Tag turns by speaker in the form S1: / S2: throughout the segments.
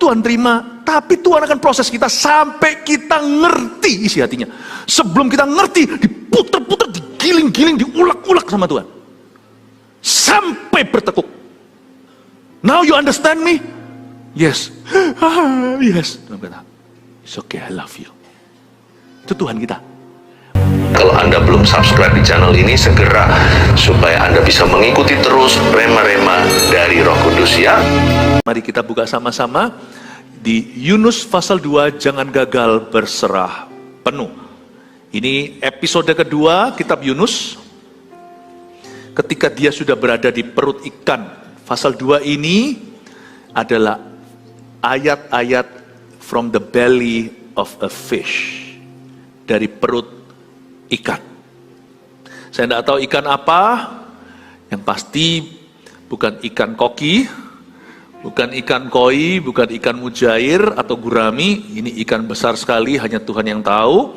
S1: Tuhan terima, tapi Tuhan akan proses kita sampai kita ngerti isi hatinya. Sebelum kita ngerti, diputer-puter, digiling-giling, diulak-ulak sama Tuhan. Sampai bertekuk. Now you understand me? Yes. Yes. Tuhan kata, it's okay, I love you. Itu Tuhan kita.
S2: Kalau Anda belum subscribe di channel ini, segera supaya Anda bisa mengikuti terus rema-rema dari Roh Kudus ya.
S1: Mari kita buka sama-sama di Yunus pasal 2, jangan gagal berserah penuh. Ini episode kedua kitab Yunus. Ketika dia sudah berada di perut ikan. Pasal 2 ini adalah ayat-ayat from the belly of a fish. Dari perut ikan. Saya tidak tahu ikan apa, yang pasti bukan ikan koki, bukan ikan koi, bukan ikan mujair atau gurami. Ini ikan besar sekali, hanya Tuhan yang tahu.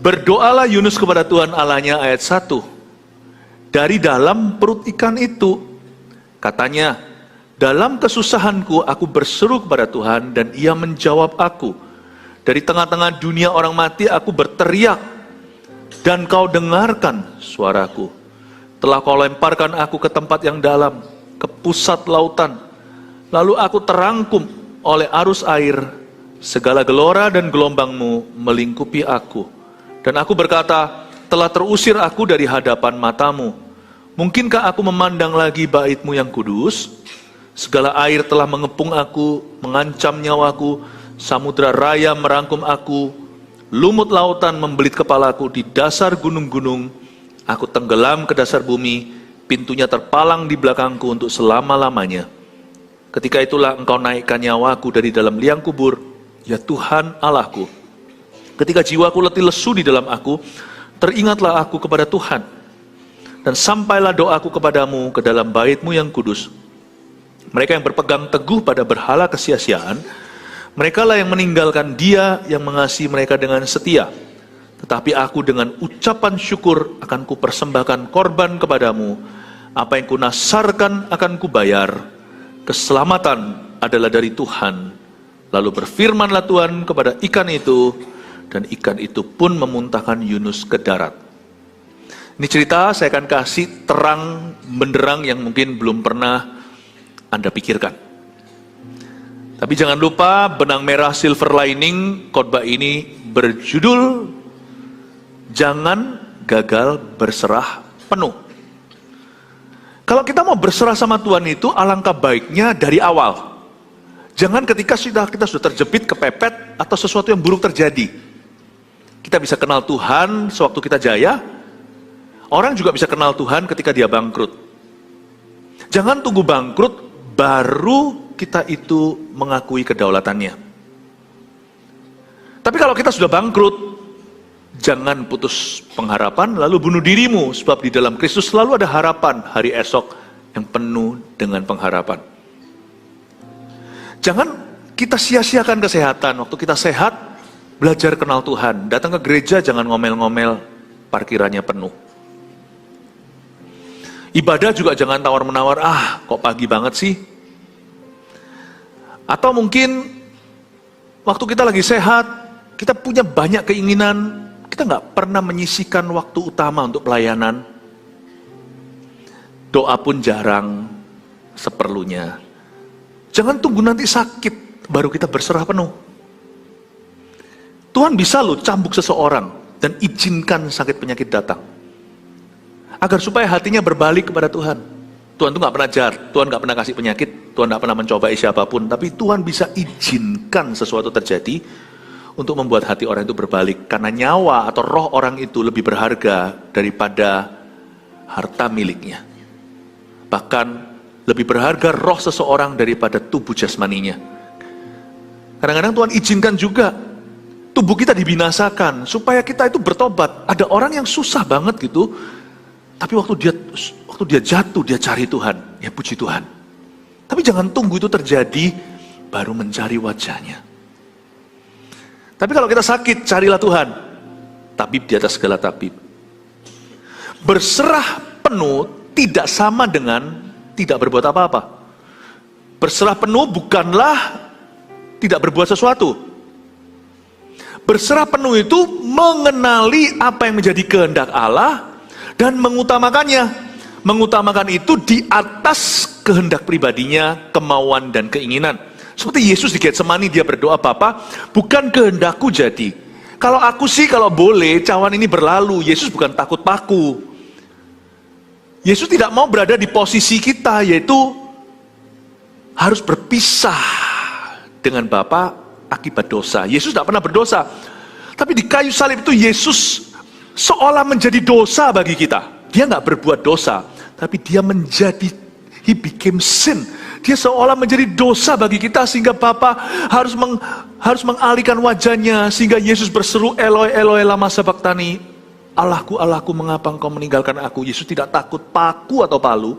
S1: Berdoalah Yunus kepada Tuhan Allahnya, ayat 1. Dari dalam perut ikan itu, katanya, dalam kesusahanku aku berseru kepada Tuhan dan ia menjawab aku. Dari tengah-tengah dunia orang mati aku berteriak, dan kau dengarkan suaraku. Telah kau lemparkan aku ke tempat yang dalam, ke pusat lautan. Lalu aku terangkum oleh arus air. Segala gelora dan gelombangmu melingkupi aku. Dan aku berkata, telah terusir aku dari hadapan matamu. Mungkinkah aku memandang lagi bait-Mu yang kudus? Segala air telah mengepung aku, mengancam nyawaku. Samudra raya merangkum aku. Lumut lautan membelit kepalaku, di dasar gunung-gunung. Aku tenggelam ke dasar bumi, pintunya terpalang di belakangku untuk selama-lamanya. Ketika itulah Engkau naikkan nyawaku dari dalam liang kubur, ya Tuhan Allahku. Ketika jiwaku letih lesu di dalam aku, teringatlah aku kepada Tuhan. Dan sampailah doaku kepadamu ke dalam bait-Mu yang kudus. Mereka yang berpegang teguh pada berhala kesia-siaan, merekalah yang meninggalkan Dia yang mengasihi mereka dengan setia. Tetapi aku dengan ucapan syukur akan kupersembahkan korban kepadamu. Apa yang kunasarkan akan kubayar. Keselamatan adalah dari Tuhan. Lalu berfirmanlah Tuhan kepada ikan itu, dan ikan itu pun memuntahkan Yunus ke darat. Ini cerita saya akan kasih terang benderang yang mungkin belum pernah Anda pikirkan. Tapi jangan lupa benang merah silver lining khotbah ini berjudul jangan gagal berserah penuh. Kalau kita mau berserah sama Tuhan itu alangkah baiknya dari awal. Jangan ketika kita sudah terjepit, kepepet atau sesuatu yang buruk terjadi. Kita bisa kenal Tuhan sewaktu kita jaya. Orang juga bisa kenal Tuhan ketika dia bangkrut. Jangan tunggu bangkrut baru kita itu mengakui kedaulatannya. Tapi kalau kita sudah bangkrut, jangan putus pengharapan lalu bunuh dirimu, sebab di dalam Kristus selalu ada harapan hari esok yang penuh dengan pengharapan. Jangan kita sia-siakan kesehatan. Waktu kita sehat, belajar kenal Tuhan. Datang ke gereja jangan ngomel-ngomel, parkirannya penuh. Ibadah juga jangan tawar-menawar, kok pagi banget sih. Atau mungkin waktu kita lagi sehat, kita punya banyak keinginan, kita nggak pernah menyisihkan waktu utama untuk pelayanan. Doa pun jarang seperlunya. Jangan tunggu nanti sakit, baru kita berserah penuh. Tuhan bisa loh cambuk seseorang dan izinkan sakit penyakit datang. Agar supaya hatinya berbalik kepada Tuhan. Tuhan itu nggak pernah jahat, Tuhan nggak pernah kasih penyakit, Tuhan nggak pernah mencobai siapapun, tapi Tuhan bisa izinkan sesuatu terjadi untuk membuat hati orang itu berbalik, karena nyawa atau roh orang itu lebih berharga daripada harta miliknya. Bahkan lebih berharga roh seseorang daripada tubuh jasmaninya. Kadang-kadang Tuhan izinkan juga tubuh kita dibinasakan supaya kita itu bertobat. Ada orang yang susah banget gitu. Tapi waktu dia jatuh, dia cari Tuhan. Ya puji Tuhan. Tapi jangan tunggu itu terjadi, baru mencari wajahnya. Tapi kalau kita sakit, carilah Tuhan. Tabib di atas segala tabib. Berserah penuh tidak sama dengan tidak berbuat apa-apa. Berserah penuh bukanlah tidak berbuat sesuatu. Berserah penuh itu mengenali apa yang menjadi kehendak Allah dan mengutamakannya. Mengutamakan itu di atas kehendak pribadinya, kemauan dan keinginan. Seperti Yesus di Getsemani, dia berdoa, Bapa, bukan kehendakku jadi. Kalau aku sih, kalau boleh, cawan ini berlalu. Yesus bukan takut paku. Yesus tidak mau berada di posisi kita, yaitu harus berpisah dengan Bapa akibat dosa. Yesus tidak pernah berdosa. Tapi di kayu salib itu Yesus seolah menjadi dosa bagi kita. Dia nggak berbuat dosa, tapi dia he became sin. Dia seolah menjadi dosa bagi kita sehingga Bapa harus mengalihkan wajahnya, sehingga Yesus berseru, Eloi, Eloi, lama sabachthani. Allahku, Allahku, mengapa engkau meninggalkan aku? Yesus tidak takut paku atau palu.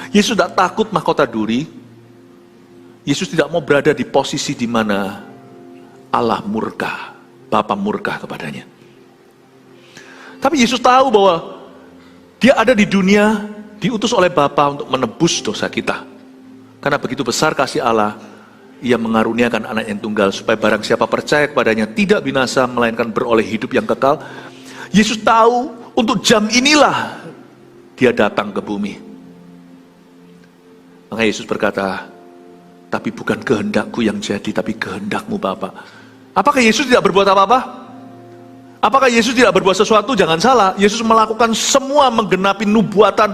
S1: Yesus tidak takut mahkota duri. Yesus tidak mau berada di posisi di mana Allah murka, Bapa murka kepadanya. Tapi Yesus tahu bahwa dia ada di dunia, diutus oleh Bapa untuk menebus dosa kita. Karena begitu besar kasih Allah, Ia mengaruniakan anak yang tunggal, supaya barang siapa percaya kepadanya tidak binasa, melainkan beroleh hidup yang kekal. Yesus tahu untuk jam inilah Dia datang ke bumi. Maka Yesus berkata, tapi bukan kehendakku yang jadi, tapi kehendakmu Bapa. Apakah Yesus tidak berbuat apa-apa? Apakah Yesus tidak berbuat sesuatu? Jangan salah, Yesus melakukan semua menggenapi nubuatan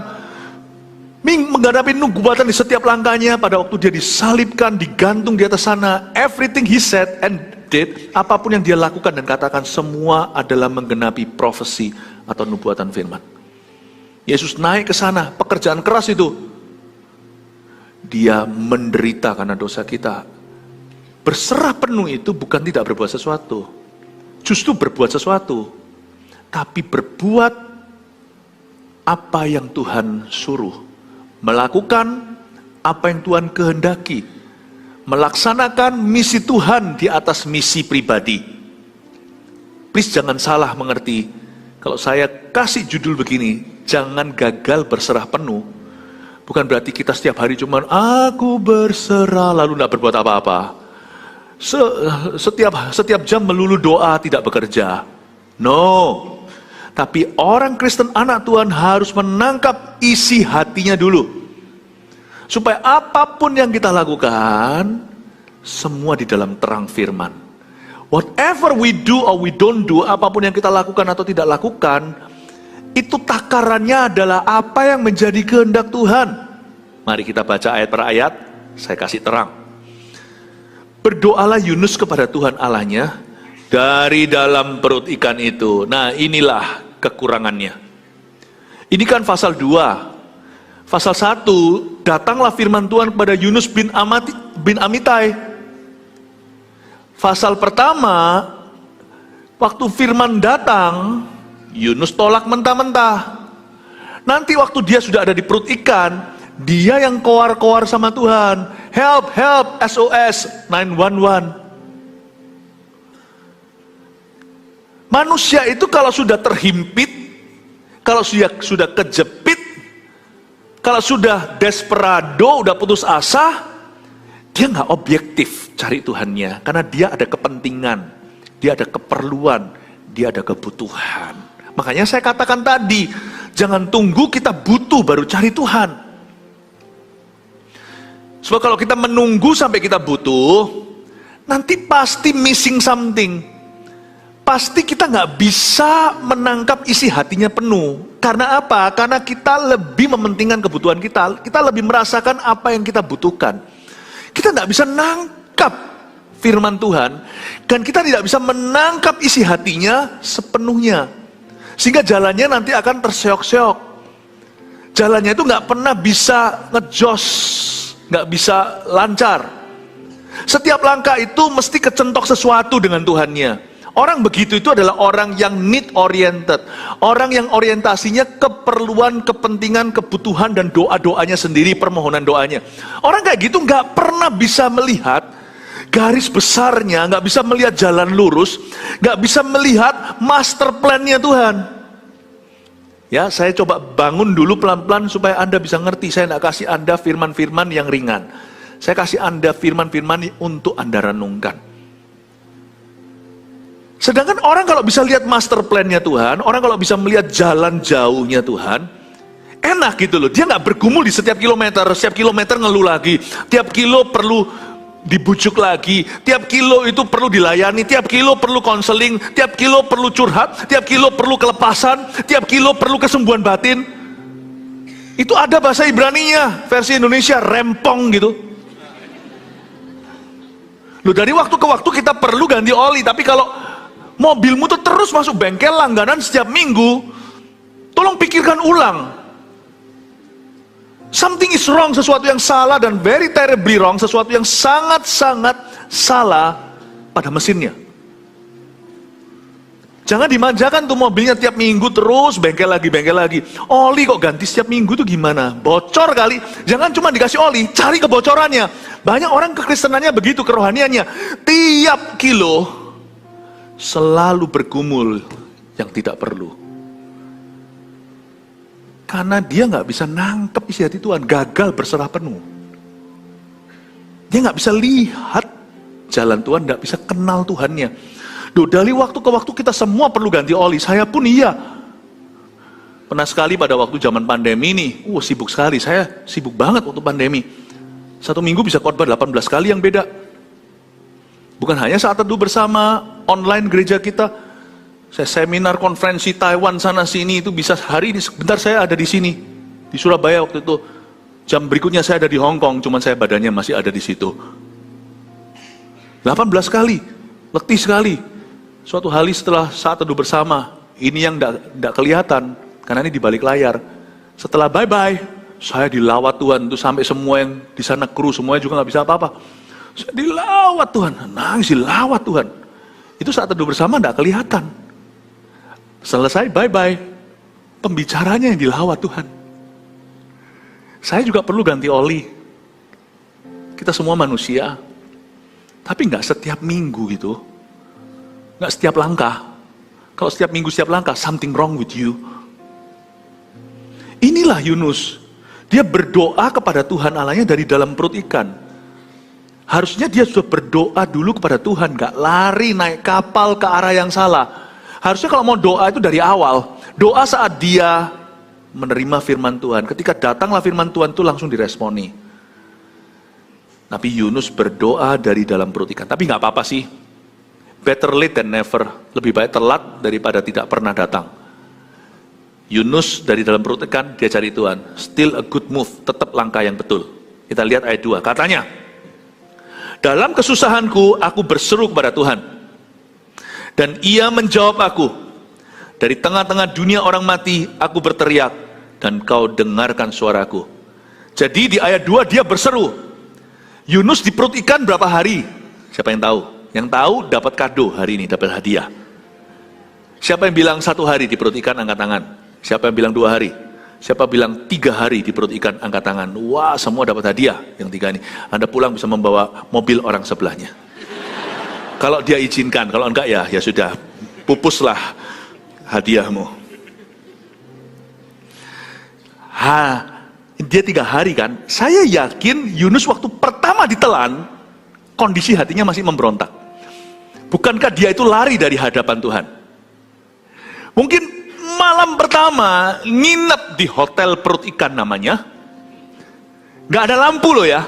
S1: di setiap langkahnya. Pada waktu dia disalibkan, digantung di atas sana, everything he said and did, apapun yang dia lakukan dan katakan, semua adalah menggenapi profesi atau nubuatan firman. Yesus naik ke sana, pekerjaan keras itu. Dia menderita karena dosa kita. Berserah penuh itu bukan tidak berbuat sesuatu, justru berbuat sesuatu, tapi berbuat apa yang Tuhan suruh. Melakukan apa yang Tuhan kehendaki. Melaksanakan misi Tuhan di atas misi pribadi. Please jangan salah mengerti. Kalau saya kasih judul begini, jangan gagal berserah penuh, bukan berarti kita setiap hari cuman aku berserah lalu tidak berbuat apa-apa. Setiap jam melulu doa tidak bekerja. No. Tapi orang Kristen anak Tuhan harus menangkap isi hatinya dulu. Supaya apapun yang kita lakukan, semua di dalam terang firman. Whatever we do or we don't do, apapun yang kita lakukan atau tidak lakukan, itu takarannya adalah apa yang menjadi kehendak Tuhan. Mari kita baca ayat per ayat, saya kasih terang. Berdoalah Yunus kepada Tuhan Allahnya dari dalam perut ikan itu. Nah, inilah kekurangannya. Ini kan pasal 2. Pasal 1, datanglah firman Tuhan kepada Yunus bin Amitai. Pasal pertama, waktu firman datang, Yunus tolak mentah-mentah. Nanti waktu dia sudah ada di perut ikan, dia yang koar-koar sama Tuhan. Help, help, SOS, 911. Manusia itu kalau sudah terhimpit, kalau sudah kejepit, kalau sudah desperado, udah putus asa, dia nggak objektif cari Tuhannya. Karena dia ada kepentingan, dia ada keperluan, dia ada kebutuhan. Makanya saya katakan tadi, jangan tunggu kita butuh baru cari Tuhan. Sebab kalau kita menunggu sampai kita butuh, nanti pasti missing something. Pasti kita nggak bisa menangkap isi hatinya penuh. Karena apa? Karena kita lebih mementingkan kebutuhan kita. Kita lebih merasakan apa yang kita butuhkan. Kita nggak bisa nangkap firman Tuhan. Dan kita tidak bisa menangkap isi hatinya sepenuhnya. Sehingga jalannya nanti akan terseok-seok. Jalannya itu nggak pernah bisa ngejos, nggak bisa lancar. Setiap langkah itu mesti kecentok sesuatu dengan Tuhannya. Orang begitu itu adalah orang yang need oriented. Orang yang orientasinya keperluan, kepentingan, kebutuhan, dan doa-doanya sendiri, permohonan doanya. Orang kayak gitu nggak pernah bisa melihat garis besarnya, nggak bisa melihat jalan lurus, nggak bisa melihat master plan-nya Tuhan. Ya, saya coba bangun dulu pelan-pelan supaya Anda bisa ngerti. Saya nggak kasih Anda firman-firman yang ringan. Saya kasih Anda firman-firman untuk Anda renungkan. Sedangkan orang kalau bisa lihat master plan-nya Tuhan, orang kalau bisa melihat jalan jauhnya Tuhan, enak gitu loh. Dia nggak bergumul di setiap kilometer ngeluh lagi. Tiap kilo perlu dibujuk lagi, tiap kilo itu perlu dilayani, tiap kilo perlu konseling, tiap kilo perlu curhat, tiap kilo perlu kelepasan, tiap kilo perlu kesembuhan batin. Itu ada bahasa Ibraninya, versi Indonesia rempong gitu. Loh, dari waktu ke waktu kita perlu ganti oli, tapi kalau mobilmu tuh terus masuk bengkel langganan setiap minggu, tolong pikirkan ulang. Something is wrong, sesuatu yang salah dan very terribly wrong, sesuatu yang sangat-sangat salah pada mesinnya. Jangan dimanjakan tuh mobilnya tiap minggu terus bengkel lagi. Oli kok ganti setiap minggu tuh gimana? Bocor kali. Jangan cuma dikasih oli, cari kebocorannya. Banyak orang kekristenannya begitu, kerohaniannya. Tiap kilo selalu bergumul yang tidak perlu. Karena dia nggak bisa nangkep isi hati Tuhan, gagal berserah penuh. Dia nggak bisa lihat jalan Tuhan, nggak bisa kenal Tuhannya. Duh, dari waktu ke waktu kita semua perlu ganti oli, saya pun iya. Pernah sekali pada waktu zaman pandemi nih, sibuk sekali, saya sibuk banget waktu pandemi. 1 minggu bisa khotbah 18 kali yang beda. Bukan hanya saat teduh bersama online gereja kita, saya seminar konferensi Taiwan sana sini itu bisa hari ini sebentar saya ada di sini di Surabaya waktu itu. Jam berikutnya saya ada di Hong Kong, cuman saya badannya masih ada di situ. 18 kali, letih sekali. Suatu hari setelah saat teduh bersama, ini yang tidak kelihatan karena ini di balik layar. Setelah bye-bye, saya dilawat Tuhan itu sampai semua yang di sana kru semuanya juga nggak bisa apa-apa. Saya dilawat Tuhan, nangis dilawat Tuhan. Itu saat teduh bersama tidak kelihatan. Selesai, bye-bye. Pembicaranya yang dilawat Tuhan. Saya juga perlu ganti oli. Kita semua manusia. Tapi nggak setiap minggu gitu. Nggak setiap langkah. Kalau setiap minggu, setiap langkah, something wrong with you. Inilah Yunus. Dia berdoa kepada Tuhan Allahnya dari dalam perut ikan. Harusnya dia sudah berdoa dulu kepada Tuhan. Nggak lari naik kapal ke arah yang salah. Harusnya kalau mau doa itu dari awal. Doa saat dia menerima firman Tuhan. Ketika datanglah firman Tuhan itu langsung diresponi. Tapi Yunus berdoa dari dalam perut ikan. Tapi nggak apa-apa sih. Better late than never. Lebih baik telat daripada tidak pernah datang. Yunus dari dalam perut ikan, dia cari Tuhan. Still a good move. Tetap langkah yang betul. Kita lihat ayat 2. Katanya, dalam kesusahanku aku berseru kepada Tuhan. Dan ia menjawab aku. Dari tengah-tengah dunia orang mati, aku berteriak. Dan kau dengarkan suaraku. Jadi di ayat 2 dia berseru. Yunus di perut ikan berapa hari? Siapa yang tahu? Yang tahu dapat kado hari ini, dapat hadiah. Siapa yang bilang 1 hari di perut ikan, angkat tangan. Siapa yang bilang 2 hari? Siapa bilang 3 hari di perut ikan, angkat tangan. Wah, semua dapat hadiah yang 3 ini. Anda pulang bisa membawa mobil orang sebelahnya. Kalau dia izinkan, kalau enggak ya sudah, pupuslah hadiahmu. Dia 3 hari kan, saya yakin Yunus waktu pertama ditelan, kondisi hatinya masih memberontak. Bukankah dia itu lari dari hadapan Tuhan? Mungkin malam pertama, nginep di hotel perut ikan namanya, gak ada lampu loh ya,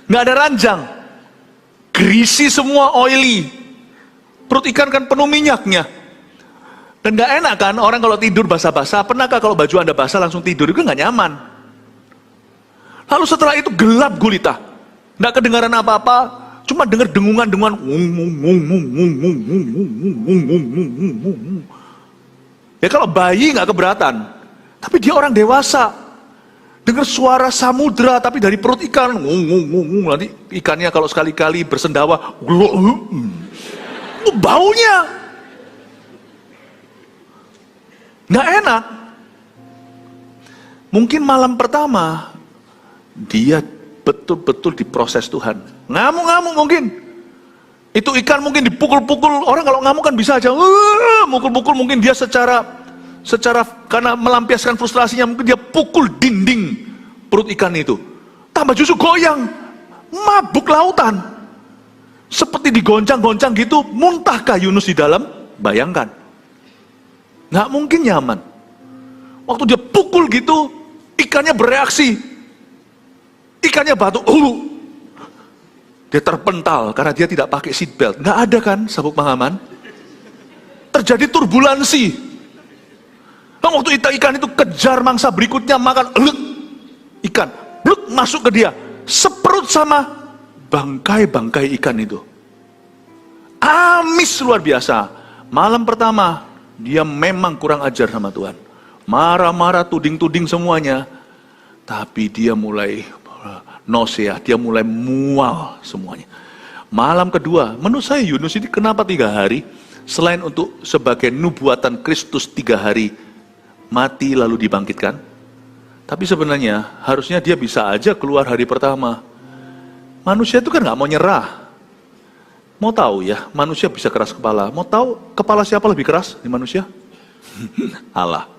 S1: gak ada ranjang, greasy semua, oily. Perut ikan kan penuh minyaknya. Dan gak enak kan orang kalau tidur basah-basah. Pernahkah kalau baju Anda basah langsung tidur? Itu gak nyaman. Lalu setelah itu gelap gulita. Gak kedengaran apa-apa. Cuma dengar dengungan-dengungan. Ya kalau bayi gak keberatan. Tapi dia orang dewasa. Dengar suara samudra tapi dari perut ikan. Nanti ikannya kalau sekali-kali bersendawa, baunya nggak enak. Mungkin malam pertama dia betul-betul diproses Tuhan. Ngamuk-ngamuk mungkin. Itu ikan mungkin dipukul-pukul. Orang kalau ngamuk kan bisa aja mukul-mukul. Mungkin dia secara karena melampiaskan frustrasinya, mungkin dia pukul dinding perut ikan itu. Tambah justru goyang. mabuk lautan. Seperti digoncang-goncang gitu, muntahkah Yunus di dalam? Bayangkan. Nggak mungkin nyaman. Waktu dia pukul gitu, ikannya bereaksi. Ikannya batuk. Dia terpental karena dia tidak pakai seatbelt. Nggak ada kan sabuk pengaman? Terjadi turbulensi. Waktu ikan itu kejar mangsa berikutnya makan. Ikan. Masuk ke dia. Seperut sama bangkai-bangkai ikan itu. Amis luar biasa. Malam pertama, dia memang kurang ajar sama Tuhan. Marah-marah, tuding-tuding semuanya. Tapi dia mulai nausea, dia mulai mual semuanya. Malam kedua, menurut saya Yunus ini kenapa 3 hari? Selain untuk sebagai nubuatan Kristus 3 hari mati lalu dibangkitkan. Tapi sebenarnya harusnya dia bisa aja keluar hari pertama. Manusia itu kan gak mau nyerah. Mau tahu ya, manusia bisa keras kepala. Mau tahu kepala siapa lebih keras di manusia? Allah.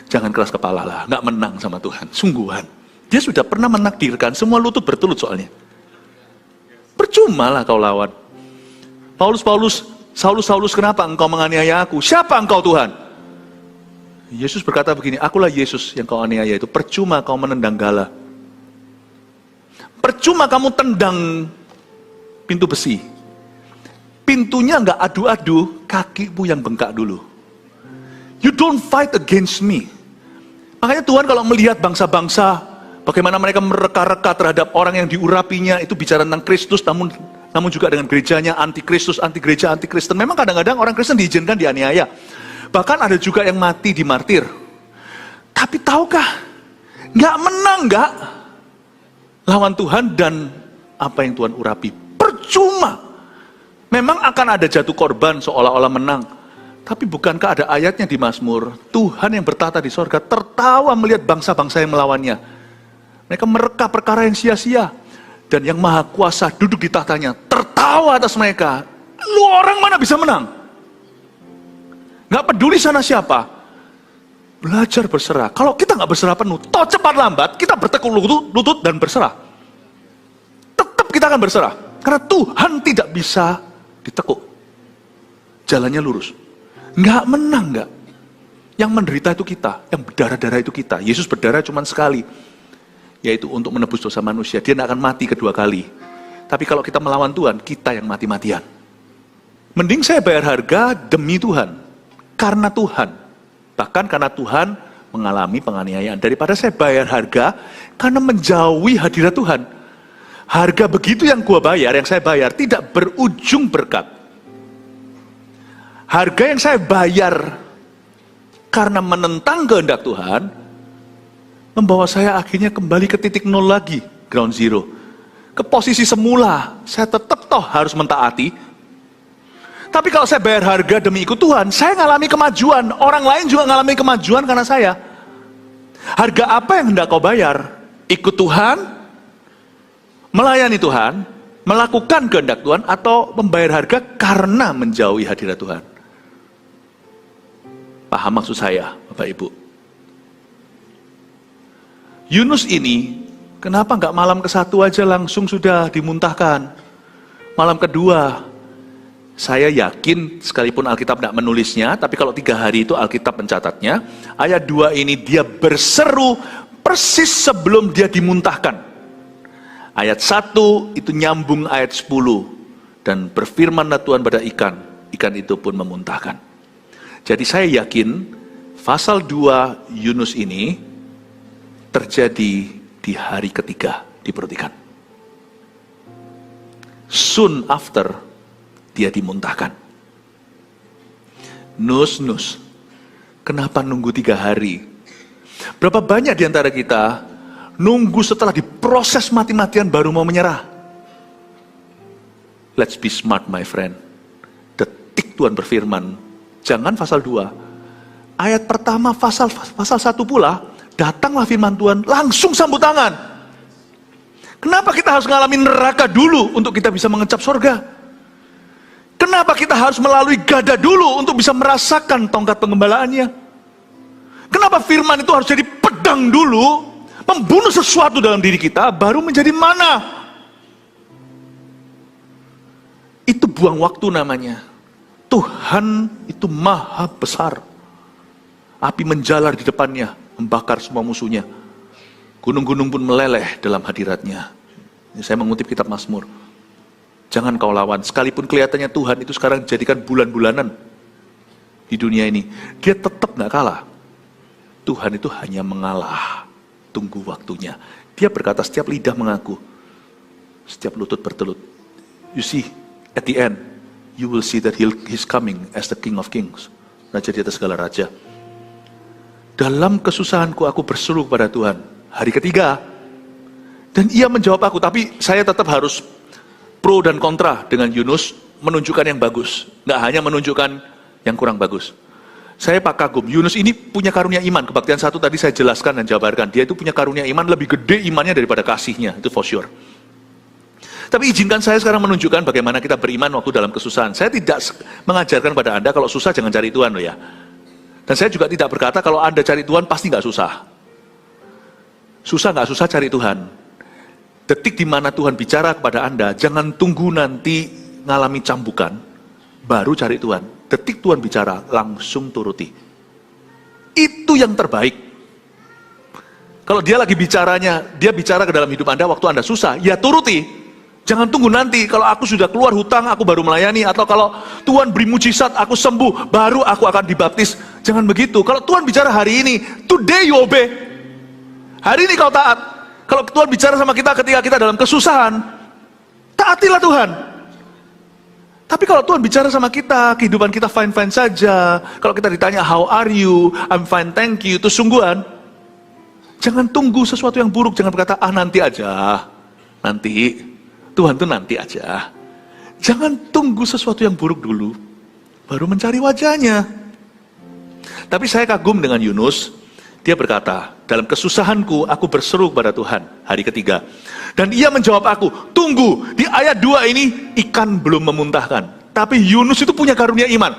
S1: Jangan keras kepala lah, gak menang sama Tuhan. Sungguhan. Dia sudah pernah menakdirkan, semua lutut bertelut soalnya. Percuma lah kau lawan. Saulus, kenapa engkau menganiaya aku? Siapa engkau Tuhan? Yesus berkata begini, akulah Yesus yang kau aniaya itu. Percuma kau menendang gala. Percuma kamu tendang pintu besi. Pintunya nggak adu-adu, kakimu yang bengkak dulu. You don't fight against me. Makanya Tuhan kalau melihat bangsa-bangsa, bagaimana mereka mereka-reka terhadap orang yang diurapinya, itu bicara tentang Kristus, namun juga dengan gerejanya, anti-Kristus, anti-gereja, anti-Kristen. Memang kadang-kadang orang Kristen diizinkan dianiaya. Bahkan ada juga yang mati di martir. Tapi tahukah, nggak menang nggak lawan Tuhan dan apa yang Tuhan urapi. Percuma. Memang akan ada jatuh korban seolah-olah menang. Tapi bukankah ada ayatnya di Mazmur, Tuhan yang bertata di sorga tertawa melihat bangsa-bangsa yang melawannya. Mereka mereka perkara yang sia-sia. Dan yang maha kuasa duduk di tahtanya, tertawa atas mereka. Lu orang mana bisa menang? Gak peduli sana siapa. Belajar berserah. Kalau kita gak berserah penuh, toh cepat lambat, kita bertekuk lutut dan berserah. Tetap kita akan berserah. Karena Tuhan tidak bisa ditekuk. Jalannya lurus. Gak menang gak. Yang menderita itu kita, yang berdarah-darah itu kita. Yesus berdarah cuma sekali. Yaitu untuk menebus dosa manusia. Dia tidak akan mati kedua kali. Tapi kalau kita melawan Tuhan, kita yang mati-matian. Mending saya bayar harga demi Tuhan. Karena Tuhan. Bahkan karena Tuhan mengalami penganiayaan. Daripada saya bayar harga karena menjauhi hadirat Tuhan. Harga begitu yang saya bayar tidak berujung berkat. Harga yang saya bayar karena menentang kehendak Tuhan, membawa saya akhirnya kembali ke titik nol lagi, ground zero. Ke posisi semula, saya tetap toh harus mentaati. Tapi kalau saya bayar harga demi ikut Tuhan, saya ngalami kemajuan. Orang lain juga ngalami kemajuan karena saya. Harga apa yang hendak kau bayar? Ikut Tuhan, melayani Tuhan, melakukan kehendak Tuhan, atau membayar harga karena menjauhi hadirat Tuhan? Paham maksud saya, Bapak Ibu? Yunus ini, kenapa nggak malam ke-1 aja langsung sudah dimuntahkan? Malam kedua, saya yakin sekalipun Alkitab tidak menulisnya, tapi kalau 3 hari itu Alkitab mencatatnya, ayat 2 ini dia berseru persis sebelum dia dimuntahkan. Ayat 1 itu nyambung ayat 10, dan berfirmanlah Tuhan pada ikan, ikan itu pun memuntahkan. Jadi saya yakin pasal 2 Yunus ini terjadi di hari ketiga di perut ikan. Soon after dia dimuntahkan. Nus, kenapa nunggu 3 hari? Berapa banyak di antara kita nunggu setelah diproses mati-matian baru mau menyerah? Let's be smart, my friend. Detik Tuhan berfirman, jangan pasal 2. Ayat pertama pasal 1 pula, datanglah firman Tuhan, langsung sambut tangan. Kenapa kita harus mengalami neraka dulu untuk kita bisa mengecap surga? Kenapa kita harus melalui gada dulu untuk bisa merasakan tongkat penggembalaannya? Kenapa firman itu harus jadi pedang dulu, membunuh sesuatu dalam diri kita, baru menjadi mana? buang waktu namanya. Tuhan itu maha besar. Api menjalar di depannya, membakar semua musuhnya. Gunung-gunung pun meleleh dalam hadiratnya. Ini saya mengutip kitab Mazmur. Jangan kau lawan, sekalipun kelihatannya Tuhan itu sekarang jadikan bulan-bulanan di dunia ini. Dia tetap gak kalah. Tuhan itu hanya mengalah. Tunggu waktunya. Dia berkata setiap lidah mengaku. Setiap lutut bertelut. You see, at the end, you will see that he's coming as the King of Kings. Raja di atas segala raja. Dalam kesusahanku aku berseru kepada Tuhan. Hari ketiga. Dan ia menjawab aku. Tapi saya tetap harus pro dan kontra dengan Yunus. Menunjukkan yang bagus. Nggak hanya menunjukkan yang kurang bagus. Saya Pak kagum. Yunus ini punya karunia iman. Kebaktian 1 tadi saya jelaskan dan jabarkan. Dia itu punya karunia iman lebih gede imannya daripada kasihnya. Itu for sure. Tapi izinkan saya sekarang menunjukkan bagaimana kita beriman waktu dalam kesusahan. Saya tidak mengajarkan pada Anda kalau susah jangan cari Tuhan loh ya. Dan saya juga tidak berkata kalau Anda cari Tuhan pasti nggak susah. Susah nggak susah cari Tuhan. Detik di mana Tuhan bicara kepada Anda, jangan tunggu nanti ngalami cambukan, baru cari Tuhan. Detik Tuhan bicara, langsung turuti. Itu yang terbaik. Kalau dia lagi bicaranya, dia bicara ke dalam hidup Anda waktu Anda susah, ya turuti. Jangan tunggu nanti, kalau aku sudah keluar hutang, aku baru melayani. Atau kalau Tuhan beri mujizat, aku sembuh, baru aku akan dibaptis. Jangan begitu. Kalau Tuhan bicara hari ini, today you obey. Hari ini kau taat. Kalau Tuhan bicara sama kita ketika kita dalam kesusahan, taatilah Tuhan. Tapi kalau Tuhan bicara sama kita, kehidupan kita fine-fine saja. Kalau kita ditanya, how are you? I'm fine, thank you. Itu sungguhan. Jangan tunggu sesuatu yang buruk. Jangan berkata, nanti aja. Nanti. Tuhan tuh nanti aja. Jangan tunggu sesuatu yang buruk dulu. Baru mencari wajahnya. Tapi saya kagum dengan Yunus. Dia berkata, dalam kesusahanku aku berseru kepada Tuhan. Hari ketiga. Dan ia menjawab aku, tunggu, di ayat 2 ini ikan belum memuntahkan. Tapi Yunus itu punya karunia iman.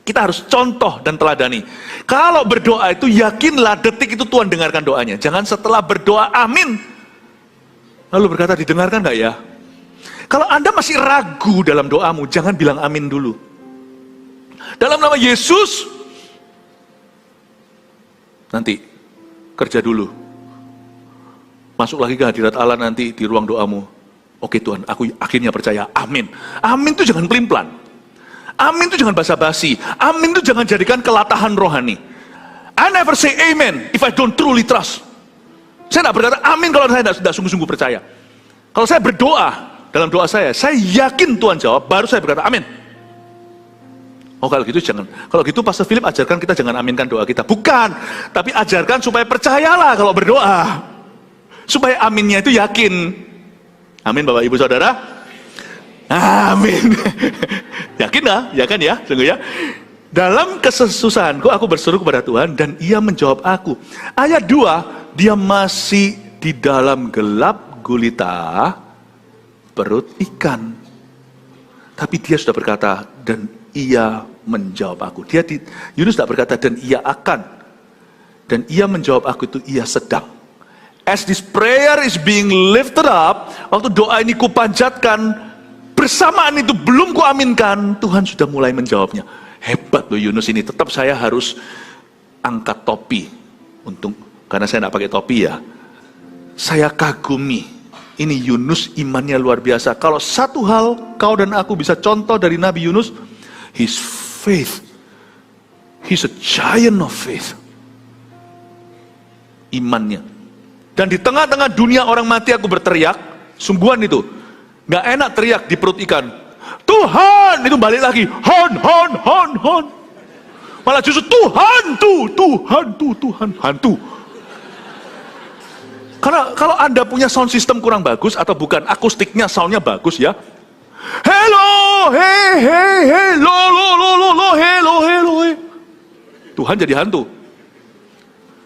S1: Kita harus contoh dan teladani. Kalau berdoa itu yakinlah detik itu Tuhan dengarkan doanya. Jangan setelah berdoa amin, lalu berkata didengarkan gak ya? Kalau Anda masih ragu dalam doamu, jangan bilang amin dulu. Dalam nama Yesus, nanti kerja dulu. Masuk lagi ke hadirat Allah nanti di ruang doamu. Oke Tuhan, aku akhirnya percaya. Amin. Amin itu jangan pelin-pelan. Amin itu jangan basa-basi. Amin itu jangan jadikan kelatahan rohani. I never say amen if I don't truly trust. Saya tidak berkata amin kalau saya tidak sungguh-sungguh percaya. Kalau saya berdoa, dalam doa saya yakin Tuhan jawab, baru saya berkata amin. Oh kalau gitu jangan. Kalau gitu Pastor Philip ajarkan kita jangan aminkan doa kita. Bukan, tapi ajarkan supaya percayalah kalau berdoa. Supaya aminnya itu yakin. Amin Bapak Ibu Saudara. Amin. Yakin gak? Ya kan ya? Sungguh ya. Dalam kesusahanku aku berseru kepada Tuhan dan ia menjawab aku. Ayat 2, dia masih di dalam gelap gulita perut ikan. Tapi dia sudah berkata dan ia menjawab aku. Yunus tidak berkata dan ia akan. Dan ia menjawab aku itu ia sedang. As this prayer is being lifted up, waktu doa ini kupanjatkan, bersamaan itu belum kuaminkan, Tuhan sudah mulai menjawabnya. Hebat loh Yunus ini, tetap saya harus angkat topi. Karena saya tidak pakai topi ya. Saya kagumi, ini Yunus imannya luar biasa. Kalau satu hal kau dan aku bisa contoh dari Nabi Yunus, his faith. He's a giant of faith. Imannya. Dan di tengah-tengah dunia orang mati aku berteriak, sungguhan itu. Gak enak teriak di perut ikan. Tuhan, itu balik lagi. Hon. Malah justru Tuhan, Tuhan, hantu. Karena kalau Anda punya sound system kurang bagus, atau bukan akustiknya soundnya bagus ya. Hello, hey, lo, hello. Tuhan jadi hantu.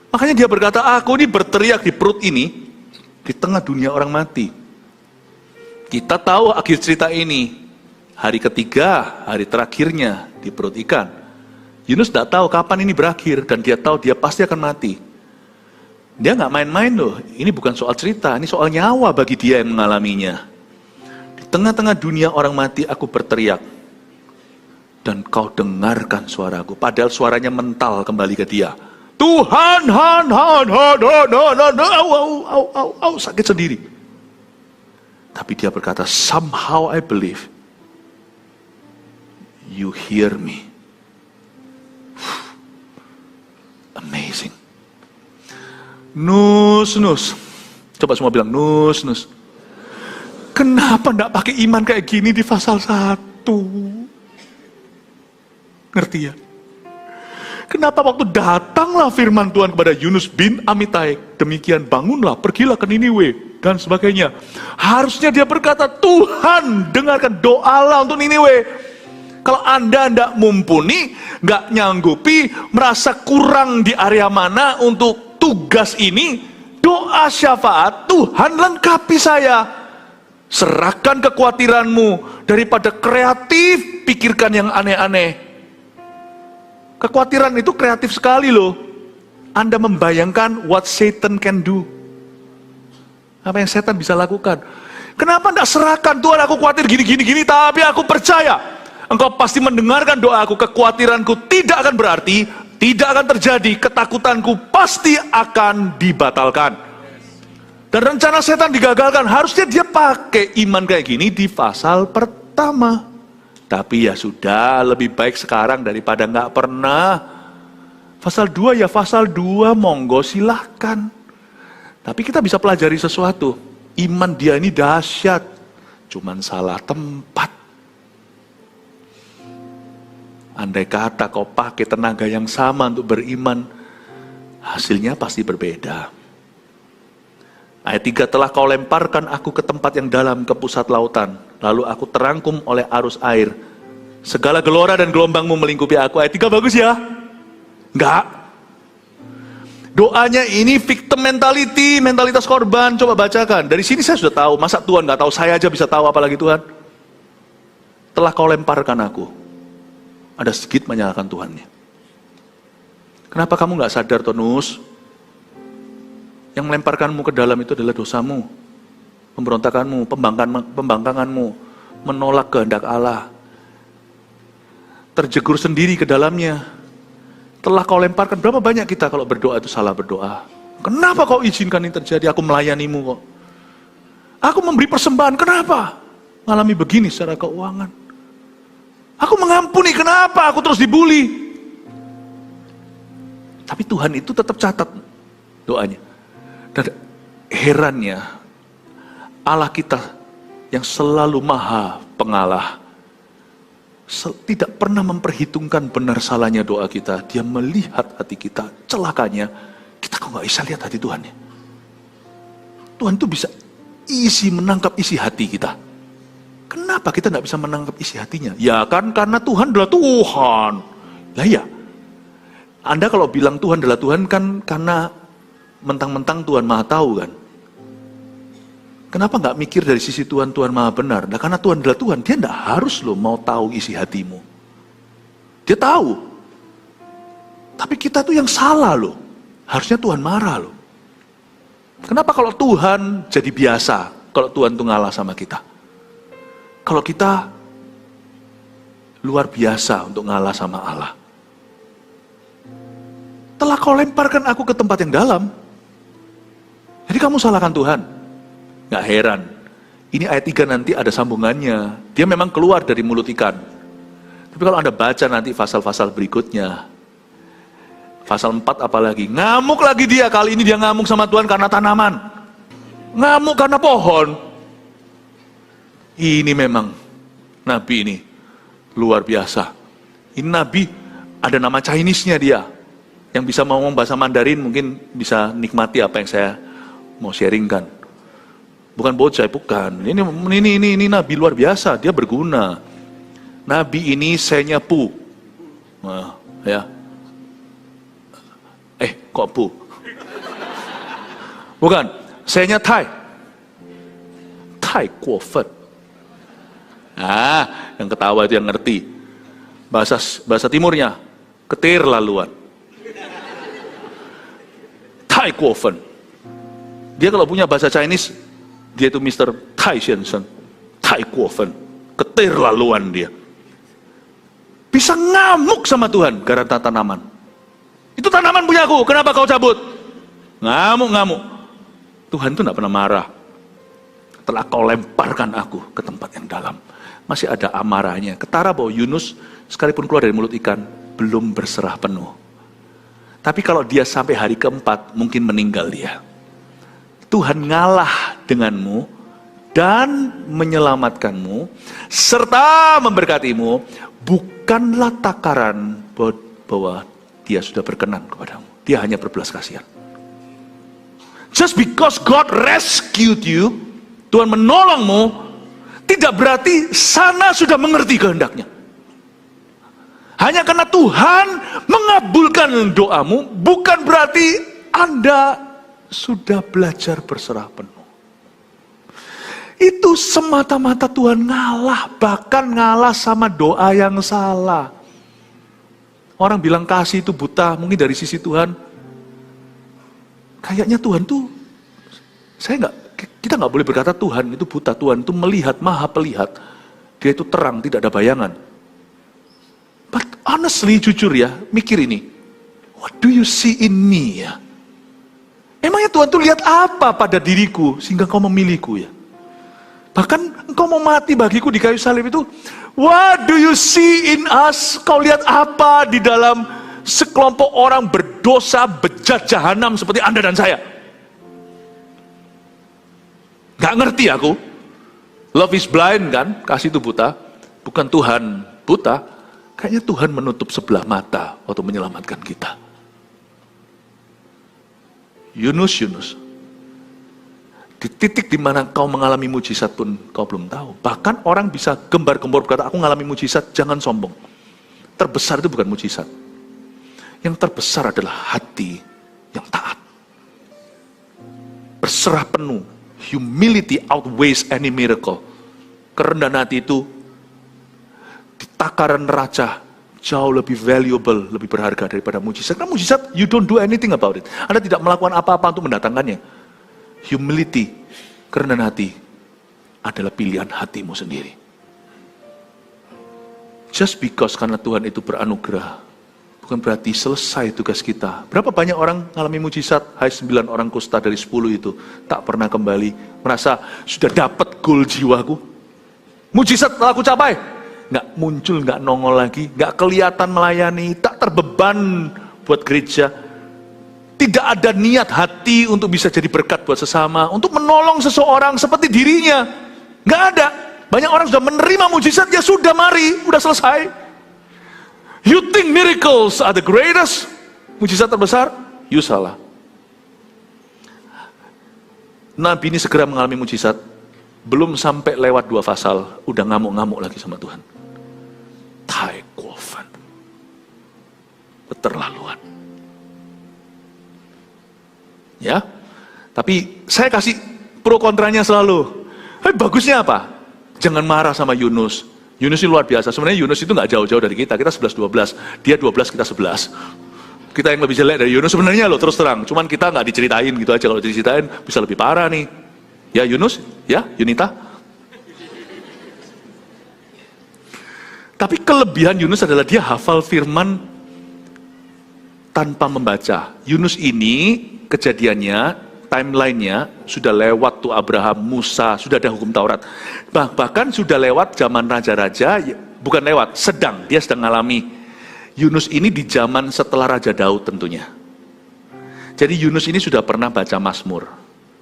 S1: Makanya dia berkata, aku ini berteriak di perut ini, di tengah dunia orang mati. Kita tahu akhir cerita ini, hari ketiga, hari terakhirnya di perut ikan. Yunus tidak tahu kapan ini berakhir, dan dia tahu dia pasti akan mati. Dia nggak main-main loh, ini bukan soal cerita, ini soal nyawa bagi dia yang mengalaminya. Di tengah-tengah dunia orang mati aku berteriak, dan kau dengarkan suaraku. Padahal suaranya mental kembali ke dia. Tuhan, sakit sendiri. Tapi dia berkata, somehow I believe you hear me. Amazing. Nus. Coba semua bilang nus. Kenapa enggak pakai iman kayak gini di pasal 1? Ngerti ya? Kenapa waktu datanglah firman Tuhan kepada Yunus bin Amitai, demikian bangunlah, pergilah ke Niniwe, dan sebagainya. Harusnya dia berkata, Tuhan dengarkan doalah untuk Niniwe. Kalau Anda tidak mumpuni, nggak nyanggupi, merasa kurang di area mana untuk tugas ini, doa syafaat, Tuhan lengkapi saya. Serahkan kekhawatiranmu, daripada kreatif, pikirkan yang aneh-aneh. Kekhawatiran itu kreatif sekali loh. Anda membayangkan what Satan can do. Apa yang setan bisa lakukan. Kenapa tidak serahkan, Tuhan aku khawatir gini, tapi aku percaya Engkau pasti mendengarkan doaku. Kekhawatiranku tidak akan berarti, tidak akan terjadi. Ketakutanku pasti akan dibatalkan. Dan rencana setan digagalkan. Harusnya dia pakai iman kayak gini di pasal pertama. Tapi ya sudah, lebih baik sekarang daripada nggak pernah. Pasal 2 ya pasal 2, monggo silahkan. Tapi kita bisa pelajari sesuatu. Iman dia ini dahsyat. Cuman salah tempat. Andai kata kau pakai tenaga yang sama untuk beriman, hasilnya pasti berbeda. Ayat 3, telah kau lemparkan aku ke tempat yang dalam, ke pusat lautan. Lalu aku terangkum oleh arus air. Segala gelora dan gelombangmu melingkupi aku. Ayat 3 bagus ya? Enggak. Doanya ini victim mentality, mentalitas korban. Coba bacakan. Dari sini saya sudah tahu. Masa Tuhan nggak tahu? Saya aja bisa tahu, apalagi Tuhan. Telah kau lemparkan aku. Ada sedikit menyalahkan Tuhannya. Kenapa kamu nggak sadar, Tonus? Yang melemparkanmu ke dalam itu adalah dosamu, pemberontakanmu, pembangkanganmu, menolak kehendak Allah, terjegur sendiri ke dalamnya. Telah kau lemparkan. Berapa banyak kita kalau berdoa itu salah berdoa? Kenapa kau izinkan ini terjadi? Aku melayanimu kok. Aku memberi persembahan, kenapa mengalami begini secara keuangan? Aku mengampuni, kenapa aku terus dibully? Tapi Tuhan itu tetap catat doanya. Dan herannya, Allah kita yang selalu maha pengalah, tidak pernah memperhitungkan benar salahnya doa kita. Dia melihat hati kita, celakanya, kita kok gak bisa lihat hati Tuhan ya? Tuhan itu bisa menangkap isi hati kita. Kenapa kita gak bisa menangkap isi hatinya? Ya kan karena Tuhan adalah Tuhan. Lah ya, Anda kalau bilang Tuhan adalah Tuhan kan karena mentang-mentang Tuhan maha tahu kan. Kenapa nggak mikir dari sisi Tuhan maha benar? Nah, karena Tuhan adalah Tuhan, dia nggak harus loh mau tahu isi hatimu. Dia tahu. Tapi kita tuh yang salah loh. Harusnya Tuhan marah loh. Kenapa kalau Tuhan jadi biasa, kalau Tuhan tuh ngalah sama kita? Kalau kita luar biasa untuk ngalah sama Allah. Telah kau lemparkan aku ke tempat yang dalam. Jadi kamu salahkan Tuhan. Gak heran. Ini ayat 3 nanti ada sambungannya. Dia memang keluar dari mulut ikan. Tapi kalau Anda baca nanti pasal-pasal berikutnya. Pasal 4 apalagi. Ngamuk lagi dia. Kali ini dia ngamuk sama Tuhan karena tanaman. Ngamuk karena pohon. Ini memang Nabi ini luar biasa. Ini Nabi ada nama Chinese-nya dia. Yang bisa ngomong bahasa Mandarin mungkin bisa nikmati apa yang saya mau sharingkan. Bukan bocah, bukan. Ini Nabi luar biasa, dia berguna. Nabi ini saya pu. Nah, ya. Kok pu? Bukan, saya Tai. Tai kuofen. Yang ketawa itu yang ngerti. Bahasa timurnya, ketir laluan. Tai kuofen. Dia kalau punya bahasa Chinese, dia itu Mr. Tai Shensen. Taekwofen, keterlaluan dia. Bisa ngamuk sama Tuhan gara tanaman. Itu tanaman punya aku, kenapa kau cabut? Ngamuk. Tuhan itu tidak pernah marah. Telah kau lemparkan aku ke tempat yang dalam. Masih ada amarahnya. Ketara bahwa Yunus sekalipun keluar dari mulut ikan, belum berserah penuh. Tapi kalau dia sampai hari keempat, mungkin meninggal dia. Tuhan ngalah denganmu dan menyelamatkanmu, serta memberkatimu, bukanlah takaran bahwa dia sudah berkenan kepadamu. Dia hanya berbelas kasihan. Just because God rescued you, Tuhan menolongmu, tidak berarti sana sudah mengerti kehendaknya. Hanya karena Tuhan mengabulkan doamu, bukan berarti Anda sudah belajar berserah penuh. Itu semata-mata Tuhan ngalah, bahkan ngalah sama doa yang salah. Orang bilang kasih itu buta, mungkin dari sisi Tuhan, kayaknya Tuhan tuh, kita nggak boleh berkata Tuhan itu buta. Tuhan itu melihat, maha pelihat. Dia itu terang, tidak ada bayangan. But honestly, jujur ya, mikir ini, what do you see in me ya? Emangnya Tuhan tuh lihat apa pada diriku sehingga kau memilihku ya? Bahkan engkau mau mati bagiku di kayu salib itu, what do you see in us? Kau lihat apa di dalam sekelompok orang berdosa, bejat jahanam seperti Anda dan saya? Gak ngerti aku. Love is blind kan? Kasih itu buta. Bukan Tuhan buta. Kayaknya Tuhan menutup sebelah mata waktu menyelamatkan kita. Yunus, di titik di mana kau mengalami mujizat pun kau belum tahu. Bahkan orang bisa gembar-gembor berkata, aku mengalami mujizat, jangan sombong. Terbesar itu bukan mujizat. Yang terbesar adalah hati yang taat. Berserah penuh. Humility outweighs any miracle. Kerendahan hati itu di takaran neraca jauh lebih valuable, lebih berharga daripada mujizat. Karena mujizat, you don't do anything about it. Anda tidak melakukan apa-apa untuk mendatangkannya. Humility, kerendahan hati, adalah pilihan hatimu sendiri. Just because karena Tuhan itu beranugerah, bukan berarti selesai tugas kita. Berapa banyak orang mengalami mujizat, 9 orang kusta dari 10 itu, tak pernah kembali, merasa sudah dapat goal jiwaku. Mujizat telah aku capai. Nggak muncul, nggak nongol lagi, nggak kelihatan melayani, tak terbeban buat gereja. Tidak ada niat hati untuk bisa jadi berkat buat sesama, untuk menolong seseorang seperti dirinya. Nggak ada. Banyak orang sudah menerima mujizat, ya sudah mari, udah selesai. You think miracles are the greatest? Mujizat terbesar? You salah. Nabi ini segera mengalami mujizat, belum sampai lewat 2 fasal, udah ngamuk-ngamuk lagi sama Tuhan. Taekwofen. Keterlaluan. Ya, tapi saya kasih pro kontranya selalu. Bagusnya apa? Jangan marah sama Yunus. Yunus ini luar biasa. Sebenarnya Yunus itu nggak jauh-jauh dari kita. Kita 11-12. Dia 12, kita 11. Kita yang lebih jelek dari Yunus sebenarnya loh, terus terang. Cuman kita nggak diceritain gitu aja. Kalau diceritain bisa lebih parah nih. Ya Yunus, ya Yunita. Tapi kelebihan Yunus adalah dia hafal firman tanpa membaca. Yunus ini kejadiannya, timelinenya sudah lewat tuh Abraham, Musa, sudah ada hukum Taurat. Bahkan sudah lewat zaman raja-raja, bukan lewat, dia sedang mengalami. Yunus ini di zaman setelah Raja Daud tentunya. Jadi Yunus ini sudah pernah baca Mazmur.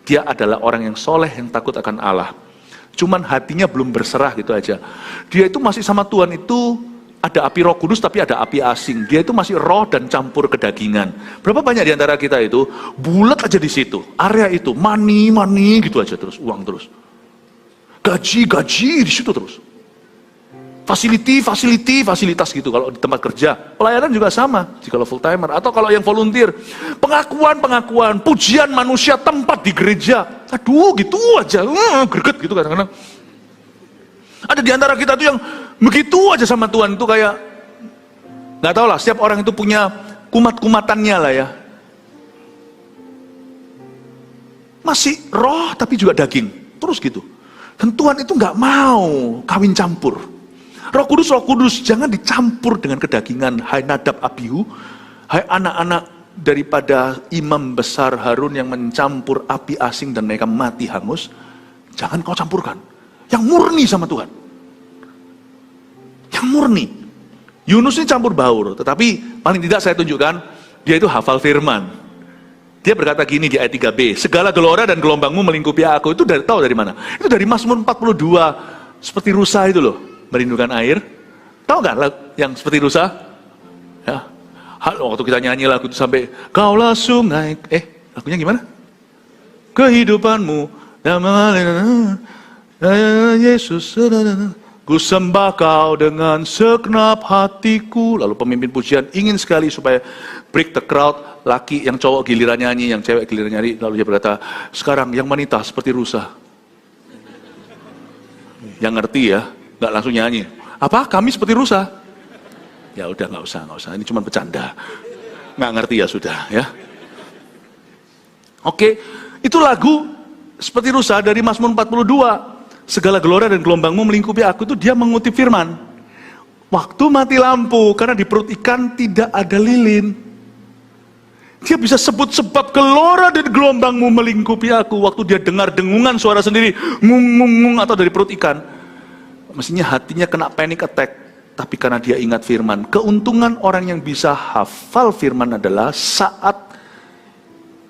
S1: Dia adalah orang yang soleh, yang takut akan Allah. Cuman hatinya belum berserah gitu aja. Dia itu masih sama Tuhan itu, ada api Roh Kudus tapi ada api asing. Dia itu masih roh dan campur kedagingan. Berapa banyak di antara kita itu bulat aja di situ, area itu, money gitu aja terus, uang terus. Gaji di situ terus. Fasilitas gitu kalau di tempat kerja. Pelayanan juga sama, jika full timer atau kalau yang volunteer. Pengakuan, pujian manusia tempat di gereja. Aduh, gitu aja, greget gitu kadang-kadang. Ada di antara kita tuh yang begitu aja sama Tuhan itu kayak nggak tahu lah. Setiap orang itu punya kumat-kumatannya lah ya. Masih roh tapi juga daging, terus gitu. Dan Tuhan itu nggak mau kawin campur. Roh Kudus, jangan dicampur dengan kedagingan. Hai Nadab Abihu, hai anak-anak daripada imam besar Harun yang mencampur api asing dan mereka mati hangus. Jangan kau campurkan. Yang murni sama Tuhan. Yang murni. Yunus ini campur baur, tetapi paling tidak saya tunjukkan, dia itu hafal firman. Dia berkata gini di ayat 3b, segala gelora dan gelombangmu melingkupi aku. Itu tahu dari mana? Itu dari Mazmur 42, seperti rusa itu loh, merindukan air. Tahu nggak yang seperti rusa? Ya. Waktu kita nyanyi lagu itu sampai, kaulah sungai, lagunya gimana? Kehidupanmu, Yesus, ku sembah kau dengan segenap hatiku. Lalu pemimpin pujian ingin sekali supaya break the crowd. Laki yang cowok giliran nyanyi, yang cewek giliran nyanyi. Lalu dia berkata, sekarang yang wanita seperti rusa. Yang ngerti ya, nggak langsung nyanyi. Apa? Kami seperti rusa? Ya udah nggak usah. Ini cuma bercanda. Nggak ngerti ya sudah ya. Oke, itu lagu seperti rusa dari Mazmur 42. Segala gelora dan gelombangmu melingkupi aku, itu dia mengutip firman. Waktu mati lampu, karena di perut ikan tidak ada lilin. Dia bisa sebut sebab gelora dan gelombangmu melingkupi aku. Waktu dia dengar dengungan suara sendiri, ngung atau dari perut ikan. Mestinya hatinya kena panic attack. Tapi karena dia ingat firman. Keuntungan orang yang bisa hafal firman adalah saat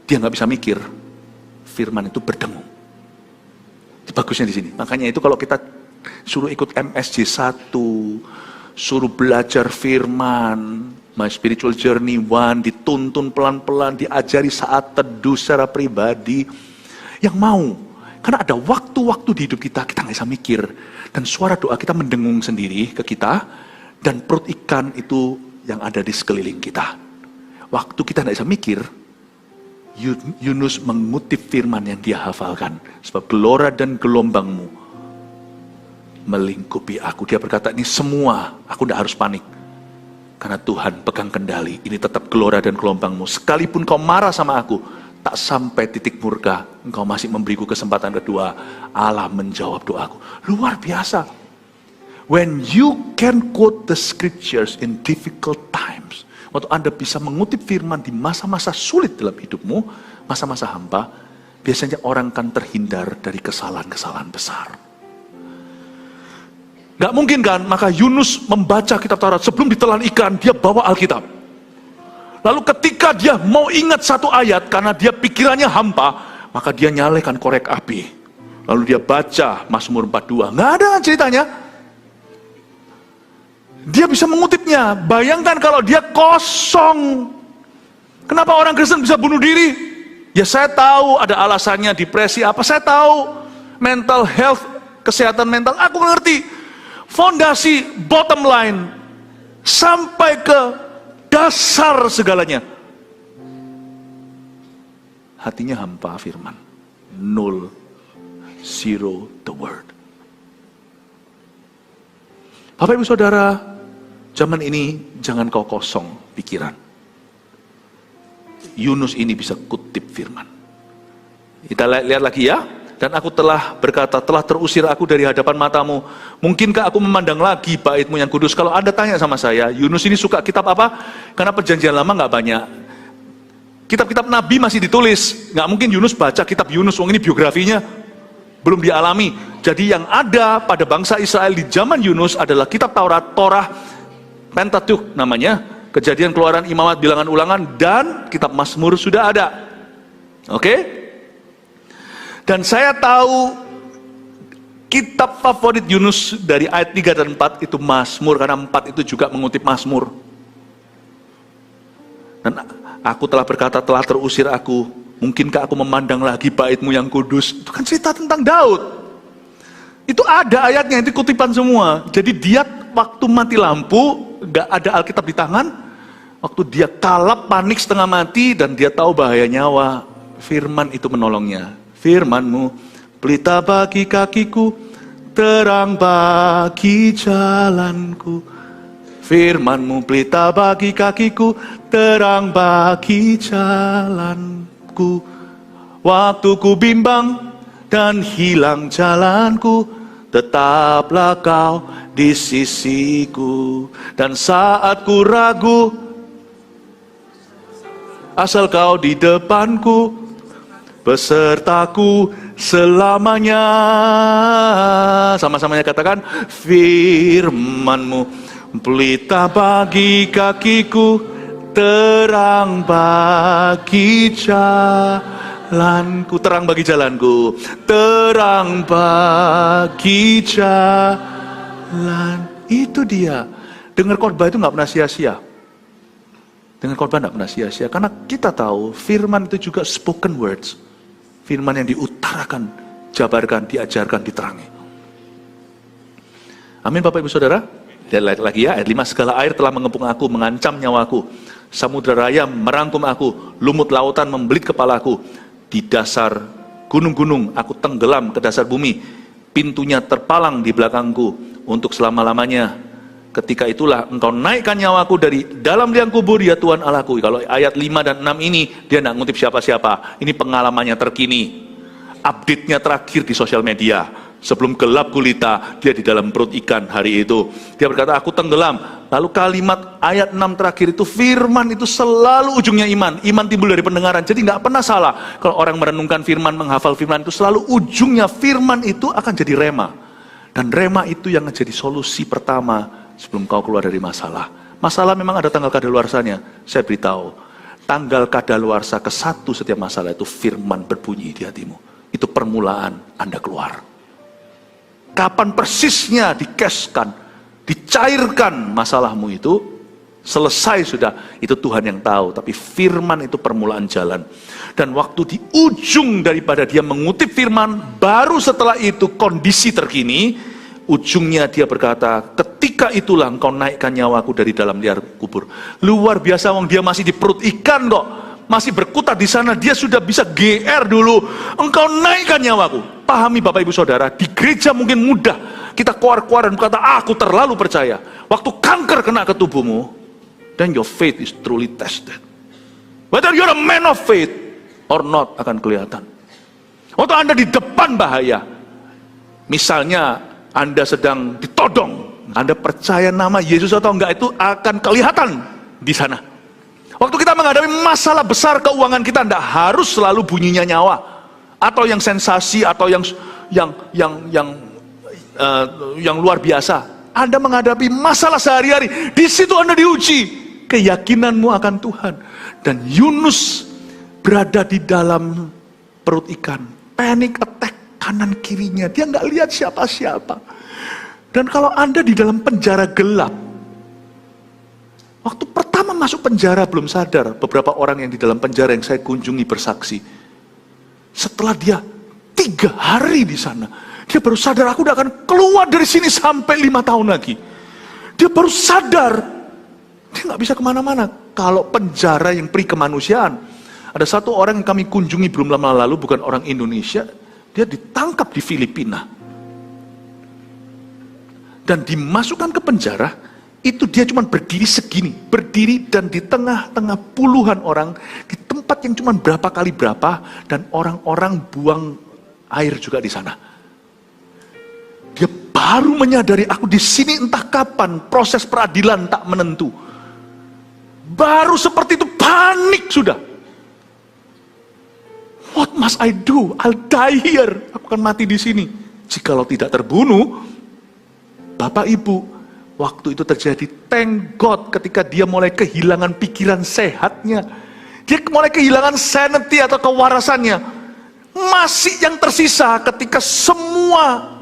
S1: dia nggak bisa mikir, firman itu berdengung. Bagusnya di sini. Makanya itu kalau kita suruh ikut MSJ 1, suruh belajar firman, My Spiritual Journey 1, dituntun pelan-pelan, diajari saat teduh secara pribadi, yang mau. Karena ada waktu-waktu di hidup kita nggak bisa mikir. Dan suara doa kita mendengung sendiri ke kita, dan perut ikan itu yang ada di sekeliling kita. Waktu kita nggak bisa mikir, Yunus mengutip firman yang dia hafalkan. Sebab gelora dan gelombangmu melingkupi aku. Dia berkata, ini semua, aku tidak harus panik. Karena Tuhan pegang kendali. Ini tetap gelora dan gelombangmu. Sekalipun kau marah sama aku, tak sampai titik murka, engkau masih memberiku kesempatan kedua. Allah menjawab doaku. Luar biasa. When you can quote the scriptures in difficult times, waktu Anda bisa mengutip firman di masa-masa sulit dalam hidupmu, masa-masa hampa, biasanya orang akan terhindar dari kesalahan-kesalahan besar. Gak mungkin kan, maka Yunus membaca kitab Taurat, sebelum ditelan ikan, dia bawa Alkitab. Lalu ketika dia mau ingat satu ayat, karena dia pikirannya hampa, maka dia nyalakan korek api. Lalu dia baca Mazmur 42, gak ada ceritanya. Dia bisa mengutipnya. Bayangkan kalau dia kosong. Kenapa orang Kristen bisa bunuh diri? Ya saya tahu ada alasannya, depresi apa, saya tahu. Mental health, kesehatan mental, aku ngerti. Fondasi, bottom line, sampai ke dasar segalanya. Hatinya hampa firman. Null, zero the word. Bapak Ibu Saudara, zaman ini jangan kau kosong pikiran. Yunus ini bisa kutip firman. Kita lihat lagi ya. Dan aku telah berkata, telah terusir aku dari hadapan matamu. Mungkinkah aku memandang lagi baitmu yang kudus? Kalau Anda tanya sama saya, Yunus ini suka kitab apa? Karena perjanjian lama gak banyak. Kitab-kitab Nabi masih ditulis. Gak mungkin Yunus baca kitab Yunus, ini biografinya belum dialami. Jadi yang ada pada bangsa Israel di zaman Yunus adalah kitab Taurat, Torah, Pentateuch namanya, Kejadian, Keluaran, Imamat, Bilangan, Ulangan, dan kitab Mazmur sudah ada. Oke? Dan saya tahu kitab favorit Yunus dari ayat 3 dan 4 itu Mazmur, karena 4 itu juga mengutip Mazmur. Dan aku telah berkata, telah terusir aku, mungkinkah aku memandang lagi baitmu yang kudus? Itu kan cerita tentang Daud. Itu ada ayatnya, itu kutipan semua. Jadi dia waktu mati lampu, gak ada Alkitab di tangan, waktu dia kalap, panik, setengah mati, dan dia tahu bahaya nyawa, firman itu menolongnya. Firman-Mu, pelita bagi kakiku, terang bagi jalanku. Firman-Mu, pelita bagi kakiku, terang bagi jalanku. Waktu ku bimbang dan hilang jalanku, tetaplah kau di sisiku. Dan saat ku ragu, asal kau di depanku, besertaku selamanya. Sama-samanya katakan, firman-Mu pelita bagi kakiku, terang bagi jalanku. Terang bagi jalanku, terang bagi jalan. Itu dia. Dengar khotbah itu gak pernah sia-sia. Dengar khotbah gak pernah sia-sia. Karena kita tahu firman itu juga spoken words. Firman yang diutarakan, jabarkan, diajarkan, diterangi. Amin Bapak Ibu Saudara. Lihat lagi ya, ayat 5, segala air telah mengepung aku, mengancam nyawaku. Samudra raya merangkum aku, lumut lautan membelit kepalaku. Di dasar gunung-gunung aku tenggelam ke dasar bumi. Pintunya terpalang di belakangku untuk selama-lamanya. Ketika itulah engkau naikkan nyawaku dari dalam liang kubur, ya Tuhan Allahku. Kalau ayat 5 dan 6 ini, dia tidak ngutip siapa-siapa. Ini pengalamannya terkini. Update-nya terakhir di sosial media. Sebelum gelap gulita, dia di dalam perut ikan hari itu. Dia berkata, aku tenggelam. Lalu kalimat ayat 6 terakhir itu, firman itu selalu ujungnya iman. Iman timbul dari pendengaran. Jadi nggak pernah salah. Kalau orang merenungkan firman, menghafal firman itu, selalu ujungnya firman itu akan jadi rema. Dan rema itu yang menjadi solusi pertama sebelum kau keluar dari masalah. Masalah memang ada tanggal kadaluarsanya. Saya beritahu, tanggal kadaluarsa ke-1 setiap masalah itu firman berbunyi di hatimu. Itu permulaan Anda keluar. Kapan persisnya dikeskan, dicairkan masalahmu itu, selesai sudah, itu Tuhan yang tahu. Tapi firman itu permulaan jalan. Dan waktu di ujung daripada dia mengutip firman, baru setelah itu kondisi terkini, ujungnya dia berkata, ketika itulah engkau naikkan nyawaku dari dalam liang kubur. Luar biasa, wong dia masih di perut ikan kok. Masih berkutat di sana, dia sudah bisa GR dulu. Engkau naikkan nyawaku. Pahami Bapak Ibu Saudara, di gereja mungkin mudah kita keluar-keluar dan berkata, aku terlalu percaya. Waktu kanker kena ke tubuhmu, then your faith is truly tested. Whether you're a man of faith or not akan kelihatan. Waktu Anda di depan bahaya, misalnya Anda sedang ditodong, Anda percaya nama Yesus atau enggak, itu akan kelihatan di sana. Waktu kita menghadapi masalah besar keuangan kita, tidak harus selalu bunyinya nyawa, atau yang sensasi, atau yang luar biasa. Anda menghadapi masalah sehari-hari, di situ Anda diuji keyakinanmu akan Tuhan. Dan Yunus berada di dalam perut ikan, panic attack kanan kirinya, dia nggak lihat siapa-siapa. Dan kalau Anda di dalam penjara gelap, waktu pertama masuk penjara belum sadar. Beberapa orang yang di dalam penjara yang saya kunjungi bersaksi, setelah dia 3 hari di sana, dia baru sadar, aku udah akan keluar dari sini sampai 5 tahun lagi. Dia baru sadar, dia nggak bisa kemana-mana. Kalau penjara yang peri kemanusiaan, ada satu orang yang kami kunjungi belum lama lalu, bukan orang Indonesia, dia ditangkap di Filipina. Dan dimasukkan ke penjara, itu dia cuma berdiri segini, berdiri dan di tengah-tengah puluhan orang, di tempat yang cuma berapa kali berapa, dan orang-orang buang air juga di sana. Dia baru menyadari, aku di sini entah kapan, proses peradilan tak menentu. Baru seperti itu panik sudah. What must I do? I'll die here. Aku akan mati di sini. Jikalau tidak terbunuh, Bapak Ibu, waktu itu terjadi, thank God, ketika dia mulai kehilangan pikiran sehatnya, dia mulai kehilangan sanity atau kewarasannya. Masih yang tersisa ketika semua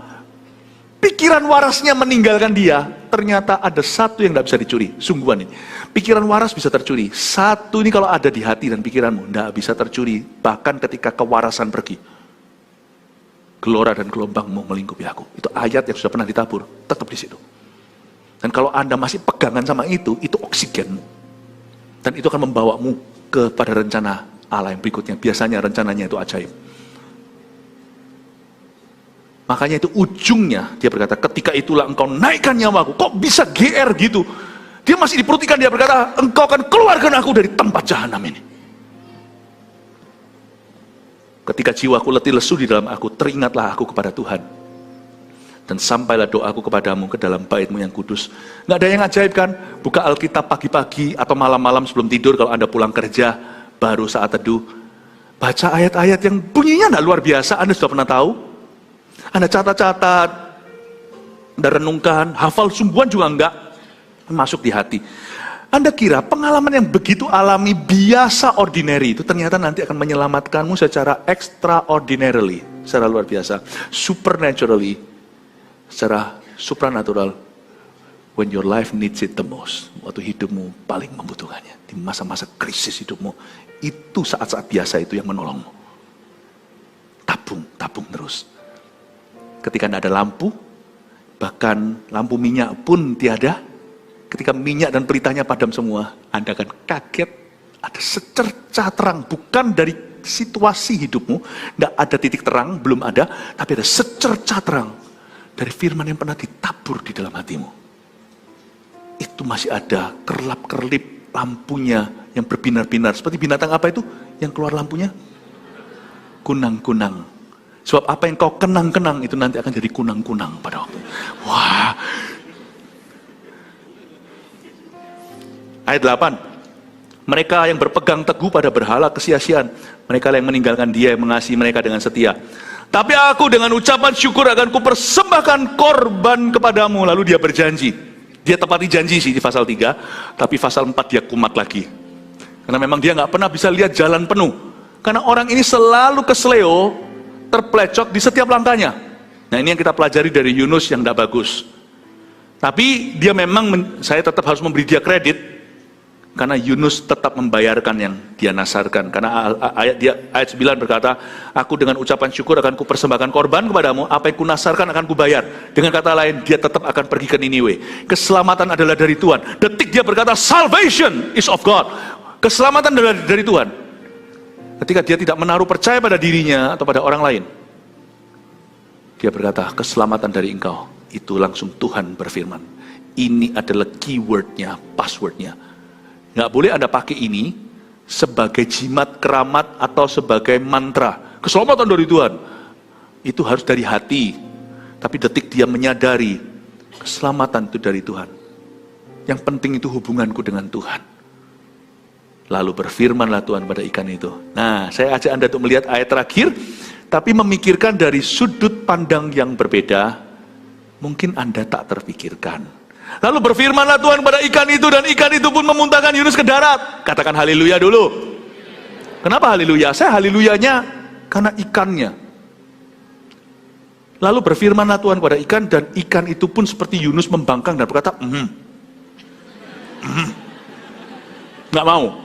S1: pikiran warasnya meninggalkan dia, ternyata ada satu yang tidak bisa dicuri. Sungguhan ini, pikiran waras bisa tercuri. Satu ini kalau ada di hati dan pikiranmu, tidak bisa tercuri. Bahkan ketika kewarasan pergi, gelora dan gelombangmu melingkupi aku. Itu ayat yang sudah pernah ditabur, tetap di situ. Dan kalau Anda masih pegangan sama itu oksigenmu. Dan itu akan membawamu kepada rencana Allah yang berikutnya. Biasanya rencananya itu ajaib. Makanya itu ujungnya, dia berkata, ketika itulah engkau naikkan nyawaku. Kok bisa GR gitu? Dia masih di perut ikan, dia berkata, engkau akan keluarkan aku dari tempat jahanam ini. Ketika jiwaku letih lesu di dalam aku, teringatlah aku kepada Tuhan. Dan sampailah doaku kepadamu ke dalam bait-Mu yang kudus. Nggak ada yang ajaib kan? Buka Alkitab pagi-pagi atau malam-malam sebelum tidur kalau Anda pulang kerja, baru saat teduh. Baca ayat-ayat yang bunyinya nggak luar biasa, Anda sudah pernah tahu? Anda catat-catat, Anda renungkan, hafal sungguhan juga enggak, masuk di hati. Anda kira pengalaman yang begitu alami, biasa, ordinary itu ternyata nanti akan menyelamatkanmu secara extraordinarily, secara luar biasa, supernaturally, secara supranatural, when your life needs it the most, waktu hidupmu paling membutuhkannya, di masa-masa krisis hidupmu, itu saat-saat biasa itu yang menolongmu. Tabung terus. Ketika tidak ada lampu, bahkan lampu minyak pun tiada, ketika minyak dan pelitanya padam semua, Anda akan kaget, ada secercah terang, bukan dari situasi hidupmu, tidak ada titik terang, belum ada, tapi ada secercah terang, dari firman yang pernah ditabur di dalam hatimu. Itu masih ada kerlap-kerlip lampunya yang berbinar-binar, seperti binatang apa itu, yang keluar lampunya? Kunang-kunang. Sebab apa yang kau kenang-kenang, itu nanti akan jadi kunang-kunang pada waktu. Wah. Ayat 8, mereka yang berpegang teguh pada berhala kesia-siaan, mereka yang meninggalkan Dia yang mengasihi mereka dengan setia. Tapi aku dengan ucapan syukur akan kupersembahkan korban kepadamu. Lalu dia berjanji, dia tepati janji sih di pasal 3, tapi pasal 4 dia kumat lagi. Karena memang dia nggak pernah bisa lihat jalan penuh. Karena orang ini selalu kesleo, terplecok di setiap langkahnya. Nah ini yang kita pelajari dari Yunus yang tidak bagus. Tapi dia memang, saya tetap harus memberi dia kredit, karena Yunus tetap membayarkan yang dia nasarkan. Karena ayat 9 berkata, aku dengan ucapan syukur akan kupersembahkan korban kepadamu, apa yang kunasarkan akan kubayar. Dengan kata lain, dia tetap akan pergi ke Niniwe. Keselamatan adalah dari Tuhan. Detik dia berkata, salvation is of God. Keselamatan adalah dari Tuhan. Ketika dia tidak menaruh percaya pada dirinya atau pada orang lain, dia berkata, keselamatan dari engkau. Itu langsung Tuhan berfirman. Ini adalah keywordnya, passwordnya. Nggak boleh Anda pakai ini sebagai jimat, keramat, atau sebagai mantra. Keselamatan dari Tuhan. Itu harus dari hati. Tapi detik dia menyadari, keselamatan itu dari Tuhan. Yang penting itu hubunganku dengan Tuhan. Lalu berfirmanlah Tuhan pada ikan itu. Nah, saya ajak Anda untuk melihat ayat terakhir, tapi memikirkan dari sudut pandang yang berbeda, mungkin Anda tak terpikirkan. Lalu berfirmanlah Tuhan pada ikan itu, dan ikan itu pun memuntahkan Yunus ke darat. Katakan haleluya dulu. Kenapa haleluya? Saya haleluyanya karena ikannya. Lalu berfirmanlah Tuhan pada ikan, dan ikan itu pun seperti Yunus membangkang dan berkata, nggak mau.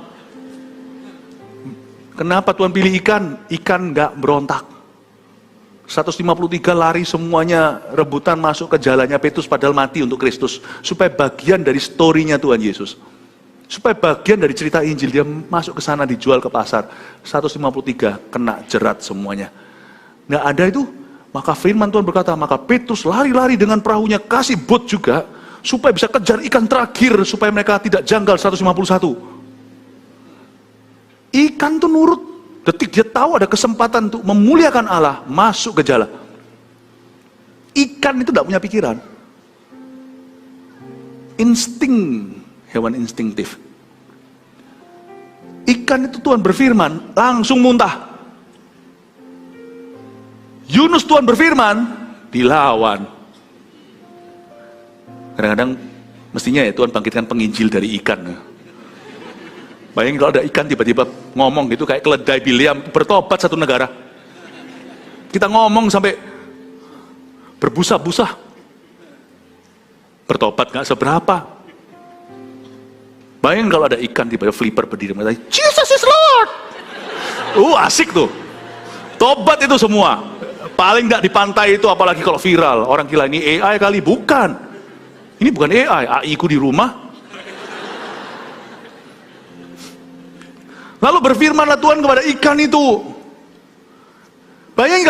S1: Kenapa Tuhan pilih ikan? Ikan nggak berontak. 153 lari semuanya rebutan masuk ke jalannya Petrus padahal mati untuk Kristus. Supaya bagian dari story-nya Tuhan Yesus. Supaya bagian dari cerita Injil, dia masuk ke sana, dijual ke pasar. 153 kena jerat semuanya. Nggak ada itu. Maka firman Tuhan berkata, maka Petrus lari-lari dengan perahunya, kasih bot juga, supaya bisa kejar ikan terakhir, supaya mereka tidak janggal 151. Ikan tuh nurut. Detik dia tahu ada kesempatan untuk memuliakan Allah, masuk ke jala. Ikan itu tidak punya pikiran. Insting, hewan instingtif. Ikan itu Tuhan berfirman, langsung muntah. Yunus Tuhan berfirman, dilawan. Kadang-kadang mestinya ya Tuhan bangkitkan penginjil dari ikan. Bayangin kalau ada ikan tiba-tiba ngomong gitu kayak keledai Biliam, bertobat satu negara. Kita ngomong sampai berbusa-busa. Bertobat gak seberapa. Bayangin kalau ada ikan tiba-tiba flipper berdiri mengatakan, Jesus is Lord. Asik tuh. Tobat itu semua. Paling gak di pantai itu, apalagi kalau viral. Orang gila ini AI kali, bukan. Ini bukan AI, AI ku di rumah. Lalu berfirmanlah Tuhan kepada ikan itu. Bayangin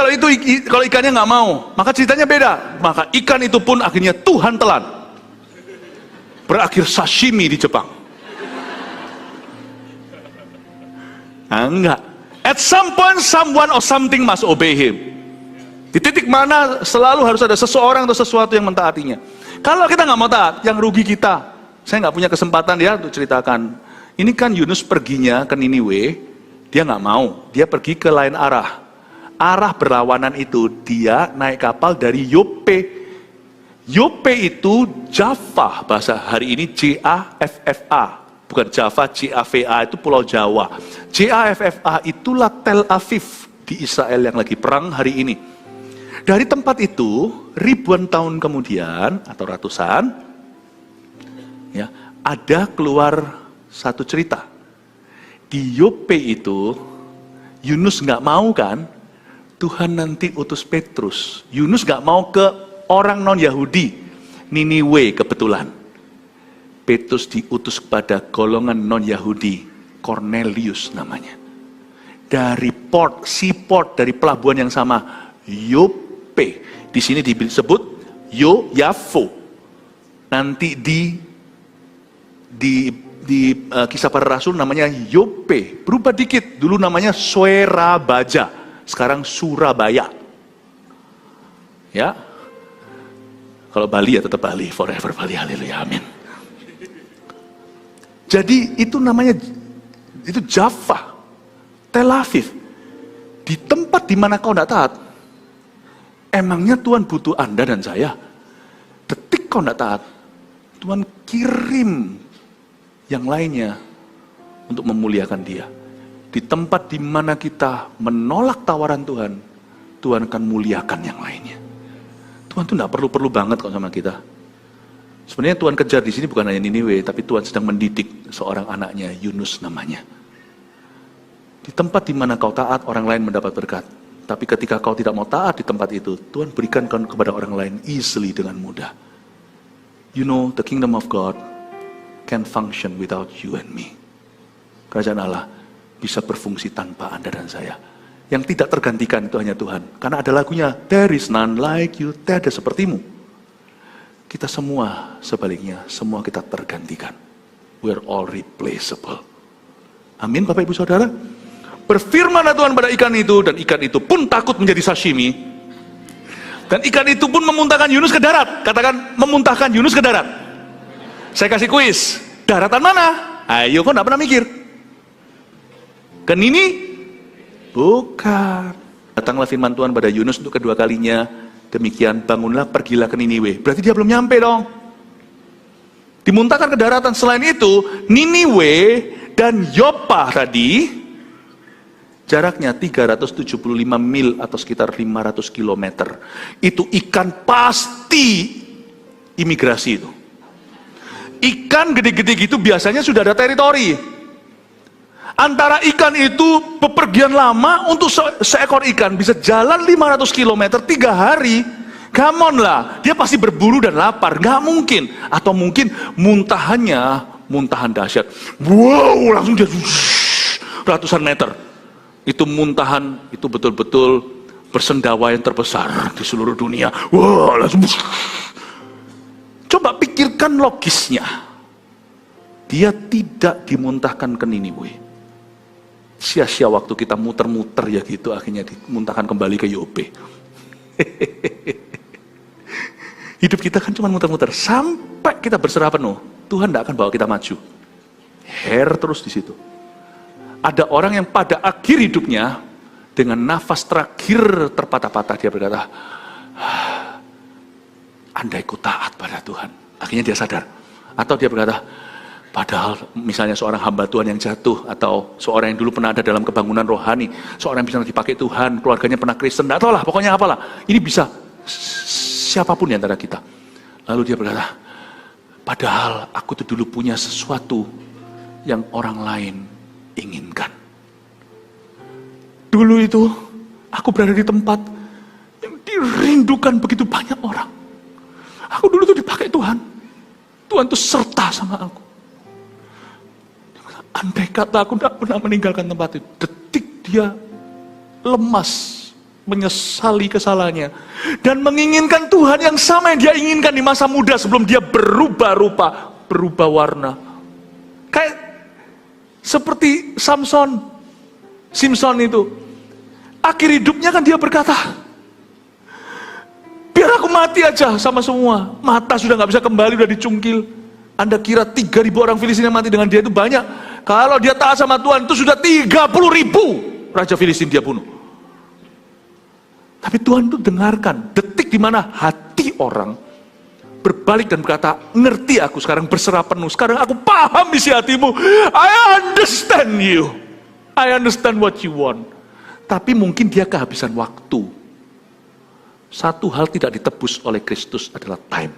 S1: kalau ikannya nggak mau, maka ceritanya beda. Maka ikan itu pun akhirnya Tuhan telan. Berakhir sashimi di Jepang. Nah, enggak. At some point, someone or something must obey him. Di titik mana selalu harus ada seseorang atau sesuatu yang mentaatinya. Kalau kita nggak mau taat, yang rugi kita. Saya nggak punya kesempatan ya untuk ceritakan. Ini kan Yunus perginya ke Niniwe, dia nggak mau. Dia pergi ke lain arah. Arah berlawanan itu, dia naik kapal dari Yope. Yope itu Jaffa, bahasa hari ini Jaffa, bukan Java, Java itu Pulau Jawa. Jaffa itulah Tel Aviv di Israel yang lagi perang hari ini. Dari tempat itu, ribuan tahun kemudian, atau ratusan, ya, ada keluar satu cerita. Di Yope itu, Yunus nggak mau kan, Tuhan nanti utus Petrus. Yunus nggak mau ke orang non-Yahudi, Niniwe kebetulan. Petrus diutus kepada golongan non-Yahudi, Cornelius namanya. Dari seaport, dari pelabuhan yang sama, Yope. Di sini disebut Yafo. Nanti di Kisah Para Rasul namanya Yope. Berubah dikit, dulu namanya Surabaya, sekarang Surabaya. Ya. Kalau Bali ya tetap Bali, forever Bali, haleluya, amin. Jadi itu namanya, itu Jaffa, Tel Aviv. Di tempat di mana kau tidak taat, emangnya Tuhan butuh Anda dan saya? Detik kau tidak taat, Tuhan kirim yang lainnya untuk memuliakan Dia. Di tempat di mana kita menolak tawaran Tuhan, Tuhan akan muliakan yang lainnya. Tuhan tuh nggak perlu banget kok sama kita. Sebenarnya Tuhan kejar di sini bukan hanya Niniwe, tapi Tuhan sedang mendidik seorang anaknya, Yunus namanya. Di tempat di mana kau taat, orang lain mendapat berkat. Tapi ketika kau tidak mau taat di tempat itu, Tuhan berikan kepada orang lain easily dengan mudah. You know, the kingdom of God can function without you and me. Kerajaan Allah bisa berfungsi tanpa Anda dan saya. Yang tidak tergantikan itu hanya Tuhan. Karena ada lagunya, there is none like you, tiada sepertimu. Kita semua sebaliknya, semua kita tergantikan. We're all replaceable. Amin Bapak Ibu Saudara. Berfirmanlah Tuhan pada ikan itu, dan ikan itu pun takut menjadi sashimi. Dan ikan itu pun memuntahkan Yunus ke darat. Katakan, memuntahkan Yunus ke darat. Saya kasih kuis, daratan mana? Ayo, kau gak pernah mikir. Ke Nini? Bukan. Datanglah firman Tuhan pada Yunus untuk kedua kalinya. Demikian, bangunlah, pergilah ke Niniwe. Berarti dia belum nyampe dong. Dimuntahkan ke daratan. Selain itu, Niniwe dan Yopa tadi, jaraknya 375 mil atau sekitar 500 kilometer. Itu ikan pasti imigrasi itu. Ikan gede-gede gitu biasanya sudah ada teritori. Antara ikan itu bepergian lama untuk seekor ikan bisa jalan 500 km 3 hari. Come on lah, dia pasti berburu dan lapar, nggak mungkin. Atau mungkin muntahan dahsyat. Wow, langsung dia ratusan meter. Itu muntahan, itu betul-betul bersendawa yang terbesar di seluruh dunia. Wow, langsung. Coba pikirkan logisnya. Dia tidak dimuntahkan ke Niniwe. Sia-sia waktu kita muter-muter ya gitu, akhirnya dimuntahkan kembali ke Yope. Hidup kita kan cuma muter-muter sampai kita berserah penuh. Tuhan tidak akan bawa kita maju. Terus di situ. Ada orang yang pada akhir hidupnya dengan nafas terakhir terpatah-patah dia berkata, andai ku taat pada Tuhan. Akhirnya dia sadar. Atau dia berkata, padahal misalnya seorang hamba Tuhan yang jatuh, atau seorang yang dulu pernah ada dalam kebangunan rohani, seorang yang bisa dipakai Tuhan, keluarganya pernah Kristen, tidak tahu lah, pokoknya apalah. Ini bisa siapapun di antara kita. Lalu dia berkata, padahal aku tuh dulu punya sesuatu yang orang lain inginkan. Dulu itu aku berada di tempat yang dirindukan begitu banyak orang. Aku dulu tuh dipakai Tuhan. Tuhan tuh serta sama aku. Andai kata aku tidak pernah meninggalkan tempat itu, detik dia lemas, menyesali kesalahannya, dan menginginkan Tuhan yang sama yang dia inginkan di masa muda sebelum dia berubah rupa, berubah warna. Kayak seperti Samson, Simpson itu. Akhir hidupnya kan dia berkata, biar aku mati aja sama semua. Mata sudah gak bisa kembali, udah dicungkil. Anda kira 3.000 orang Filistin yang mati dengan dia itu banyak? Kalau dia taat sama Tuhan, itu sudah 30.000 Raja Filistin dia bunuh. Tapi Tuhan itu dengarkan detik di mana hati orang berbalik dan berkata, ngerti aku sekarang, berserah penuh. Sekarang aku paham isi hatimu. I understand you. I understand what you want. Tapi mungkin dia kehabisan waktu. Satu hal tidak ditebus oleh Kristus adalah time.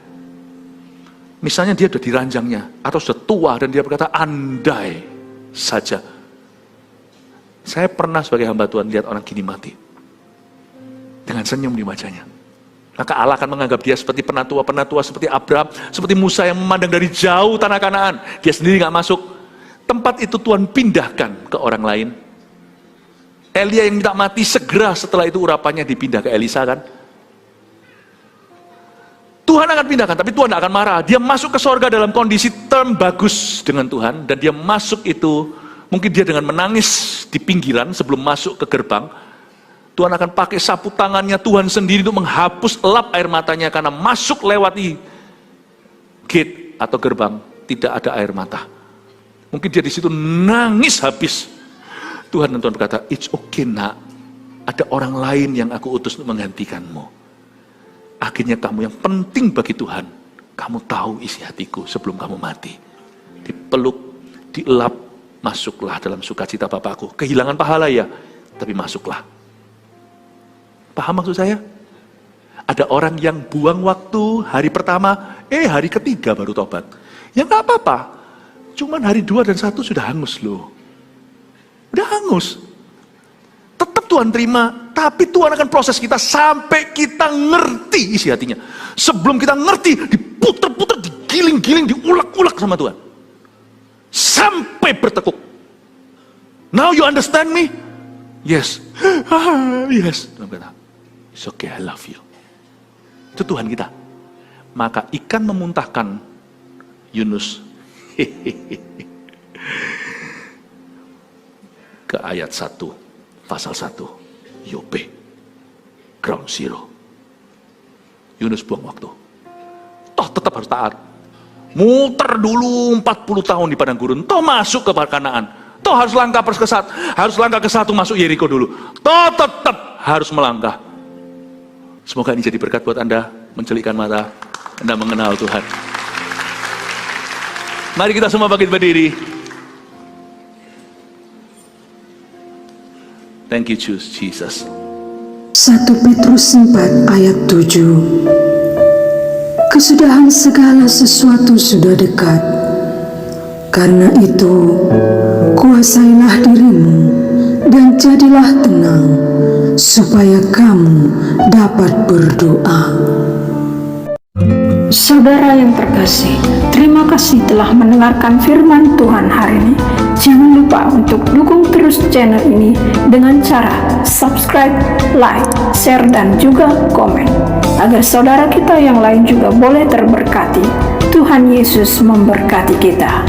S1: Misalnya dia sudah di ranjangnya, atau sudah tua, dan dia berkata, andai saja. Saya pernah sebagai hamba Tuhan lihat orang gini mati. Dengan senyum di wajahnya. Maka Allah akan menganggap dia seperti penatua seperti Abraham, seperti Musa yang memandang dari jauh tanah Kanaan. Dia sendiri gak masuk. Tempat itu Tuhan pindahkan ke orang lain. Elia yang minta mati, segera setelah itu urapannya dipindah ke Elisa kan. Tuhan akan pindahkan, tapi Tuhan tidak akan marah. Dia masuk ke sorga dalam kondisi term bagus dengan Tuhan, dan dia masuk itu, mungkin dia dengan menangis di pinggiran sebelum masuk ke gerbang. Tuhan akan pakai sapu tangannya Tuhan sendiri untuk menghapus lap air matanya, karena masuk lewati gate atau gerbang, tidak ada air mata. Mungkin dia di situ nangis habis. Tuhan berkata, it's okay nak, ada orang lain yang aku utus untuk menggantikanmu. Akhirnya kamu yang penting bagi Tuhan, kamu tahu isi hatiku sebelum kamu mati. Dipeluk, dielap, masuklah dalam sukacita Bapakku. Kehilangan pahala ya, tapi masuklah. Paham maksud saya? Ada orang yang buang waktu hari pertama, hari ketiga baru tobat. Ya gak apa-apa, cuman hari 2 dan 1 sudah hangus loh. Udah hangus. Tetap Tuhan terima, tapi Tuhan akan proses kita sampai kita ngerti isi hatinya. Sebelum kita ngerti, diputer-puter, digiling-giling, diulak-ulak sama Tuhan. Sampai bertekuk. Now you understand me? Yes. Yes. Tuhan kata, it's okay, I love you. Itu Tuhan kita. Maka ikan memuntahkan Yunus. Ke ayat 1, pasal 1, Yope, ground zero. Yunus buang waktu. Toh tetap harus taat. Muter dulu 40 tahun di padang gurun. Toh masuk ke Kanaan. Toh harus langkah ke satu masuk Yeriko dulu. Toh tetap harus melangkah. Semoga ini jadi berkat buat Anda, mencelikkan mata, Anda mengenal Tuhan. Mari kita semua bangkit berdiri. Thank you, Jesus.
S3: 1 Petrus 4 ayat 7. Kesudahan segala sesuatu sudah dekat. Karena itu, kuasailah dirimu dan jadilah tenang, supaya kamu dapat berdoa.
S4: Saudara yang terkasih, terima kasih telah mendengarkan firman Tuhan hari ini. Jangan lupa untuk dukung terus channel ini dengan cara subscribe, like, share, dan juga komen, agar saudara kita yang lain juga boleh terberkati. Tuhan Yesus memberkati kita.